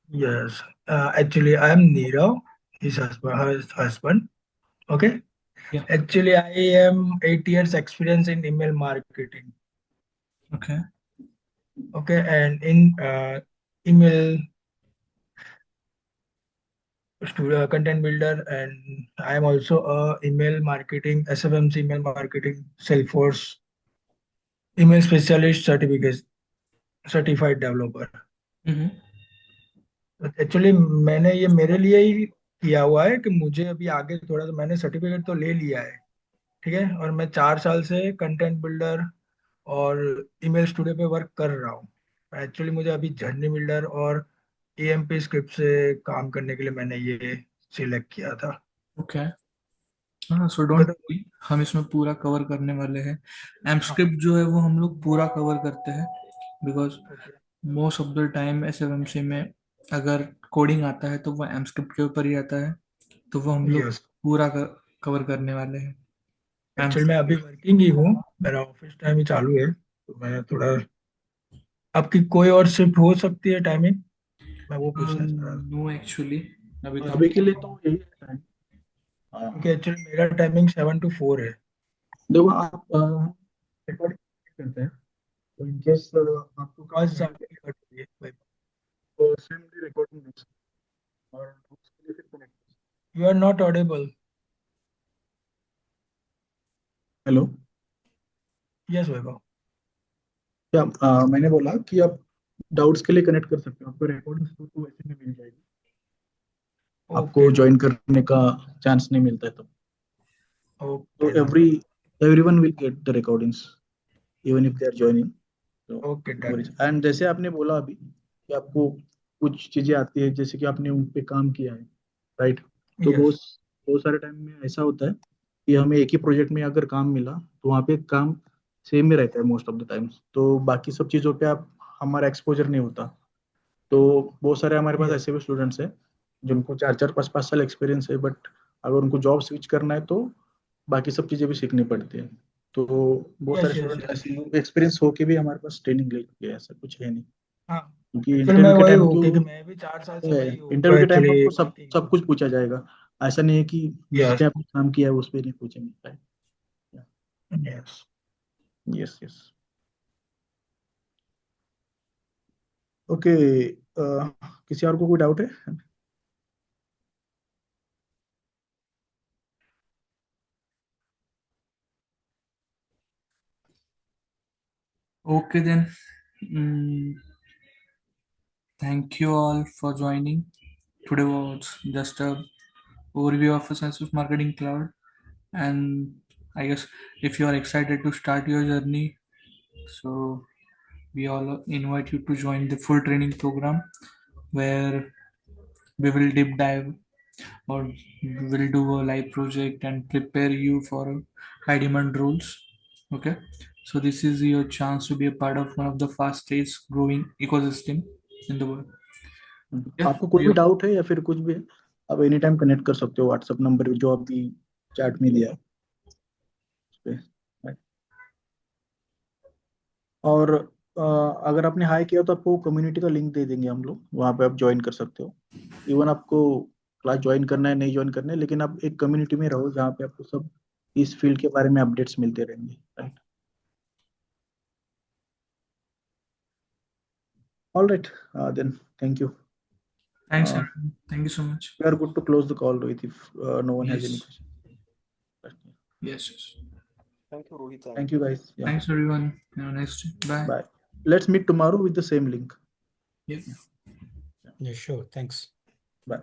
Speaker 11: Yes. Actually, I am Nirav, her husband. Okay.
Speaker 1: Yeah.
Speaker 11: Actually, I am 8 years experience in email marketing.
Speaker 1: Okay.
Speaker 11: Okay, and in email studio, content builder, and I am also a email marketing SFMC email marketing Salesforce email specialist certificate certified developer.
Speaker 1: Mm-hmm.
Speaker 11: Actually मैंने ये मेरे लिए ही किया हुआ है कि मुझे अभी आगे थोड़ा सा मैंने सर्टिफिकेट तो ले लिया है, ठीक है, और मैं 4 साल से कंटेंट बिल्डर और ईमेल स्टूडियो पे वर्क कर रहा हूँ. एक्चुअली मुझे अभी जर्नी बिल्डर और एएमपी स्क्रिप्ट से काम करने के लिए मैंने ये सिलेक्ट किया था.
Speaker 1: ओके. हाँ, सो
Speaker 11: ओके
Speaker 1: डोंट वरी, हम इसमें पूरा कवर करने वाले हैं. एम स्क्रिप्ट जो है वो हम लोग पूरा कवर करते हैं, because most of the time SFMC में अगर कोडिंग आता है तो वो एम स्क्रिप्ट के ऊपर ही आता है, तो वो हम लोग
Speaker 11: यस.
Speaker 1: पूरा कवर करने वाले हैं.
Speaker 11: एक्चुअली मैं अभी वर्किंग ही हूँ, मेरा ऑफिस टाइम ही चालू है, तो मैं थोड़ा आपकी कोई और शिफ्ट हो सकती है टाइमिंग, मैं वो पूछना चाह रहा था.
Speaker 1: नो एक्चुअली अभी तो
Speaker 8: अभी के लिए तो यही है.
Speaker 11: क्योंकि एक्चुअली मेरा टाइमिंग 7 to 4 है.
Speaker 8: देखो आप रिकॉर्ड करते हैं तो इन केस आपको काम
Speaker 11: बस आपकी कट रही है भाई.
Speaker 8: तो सेम डे रिकॉर्डिंग और उसके लिए फिर connect.
Speaker 11: You are not audible.
Speaker 8: Hello.
Speaker 11: Yes Vaibhav.
Speaker 8: क्या मैंने बोला कि आप डाउट्स के लिए कनेक्ट कर सकते हो, आपको रिकॉर्डिंग तो वैसे में मिल जाएगी, आपको ज्वाइन करने का चांस नहीं मिलता है तो.
Speaker 11: ओके
Speaker 8: तो everyone will get the recordings even if they are joining. तो
Speaker 11: ओके डन.
Speaker 8: एंड जैसे आपने बोला अभी कि आपको कुछ चीजें आती है जैसे कि आपने उन पे काम किया है, राइट. तो बहुत
Speaker 11: यस.
Speaker 8: बहुत सारे टाइम में ऐसा होता है कि हमें एक ही प्रोजेक्ट में अगर काम मिला तो वहाँ पे काम सेम ही रहता है मोस्ट ऑफ द टाइम्स, तो बाकी सब चीज़ों पे आप हमारा एक्सपोजर नहीं होता. तो बहुत सारे हमारे पास
Speaker 11: यस.
Speaker 8: ऐसे भी स्टूडेंट्स हैं जिनको 4-4 5-5 साल एक्सपीरियंस है, बट अगर उनको जॉब स्विच करना है तो बाकी सब चीज़ें भी सीखनी पड़ती है. तो बहुत सारे
Speaker 11: यस यस
Speaker 8: स्टूडेंट ऐसे एक्सपीरियंस होके भी हमारे पास ट्रेनिंग ले चुके हैं, ऐसा कुछ है नहीं.
Speaker 11: हाँ.
Speaker 8: क्योंकि
Speaker 11: एक्चुअली मैं
Speaker 8: इंटरव्यू के
Speaker 11: वही
Speaker 8: टाइम
Speaker 11: हूँ,
Speaker 8: तो
Speaker 11: क्योंकि मैं भी 4 साल से वही हूँ, तो
Speaker 8: इंटरव्यू के टाइम पे
Speaker 11: एक्चुअली
Speaker 8: आपको सब सब कुछ पूछा जाएगा. ऐसा नहीं है कि जिस
Speaker 11: यस
Speaker 8: पे आपने काम किया है उस पे नहीं पूछेंगे.
Speaker 11: यस.
Speaker 8: Yes yes. ओके. किसी और को कोई डाउट है?
Speaker 1: okay then. mm, Thank you all for joining. Today was just a overview of a Salesforce Marketing Cloud, and I guess if you are excited to start your journey, so we all invite you to join the full training program where we will deep dive or we will do a live project and prepare you for high demand roles. Okay, so this is your chance to be a part of one of the fastest growing ecosystem in the world. Yeah,
Speaker 8: आपको कोई भी doubt है या फिर कुछ भी है, आप एनी टाइम कनेक्ट कर सकते हो व्हाट्सएप नंबर जो अभी चैट में दिया है उस पे. और अगर आपने हाई किया तो आपको कम्युनिटी का लिंक दे देंगे हम लोग, वहाँ पे आप ज्वाइन कर सकते हो. इवन आपको क्लास ज्वाइन करना है नहीं ज्वाइन करना है, लेकिन आप एक कम्युनिटी में रहो जहाँ पे आपको सब इस फील्ड के बारे में अपडेट्स मिलते रहेंगे, right? All right, then thank you.
Speaker 1: Thanks,
Speaker 8: Uh,
Speaker 1: everyone. Thank you so much.
Speaker 8: we are good to close the call, Rohit, if no one has any
Speaker 1: Yes.
Speaker 8: questions.
Speaker 1: Yes, yes.
Speaker 9: Thank you, Rohit.
Speaker 8: Thank you, guys. Yeah.
Speaker 1: Thanks, everyone. Have a nice day. Bye.
Speaker 8: Bye. Let's meet tomorrow with the same link.
Speaker 1: Yeah.
Speaker 9: Yeah, sure. Thanks.
Speaker 8: Bye.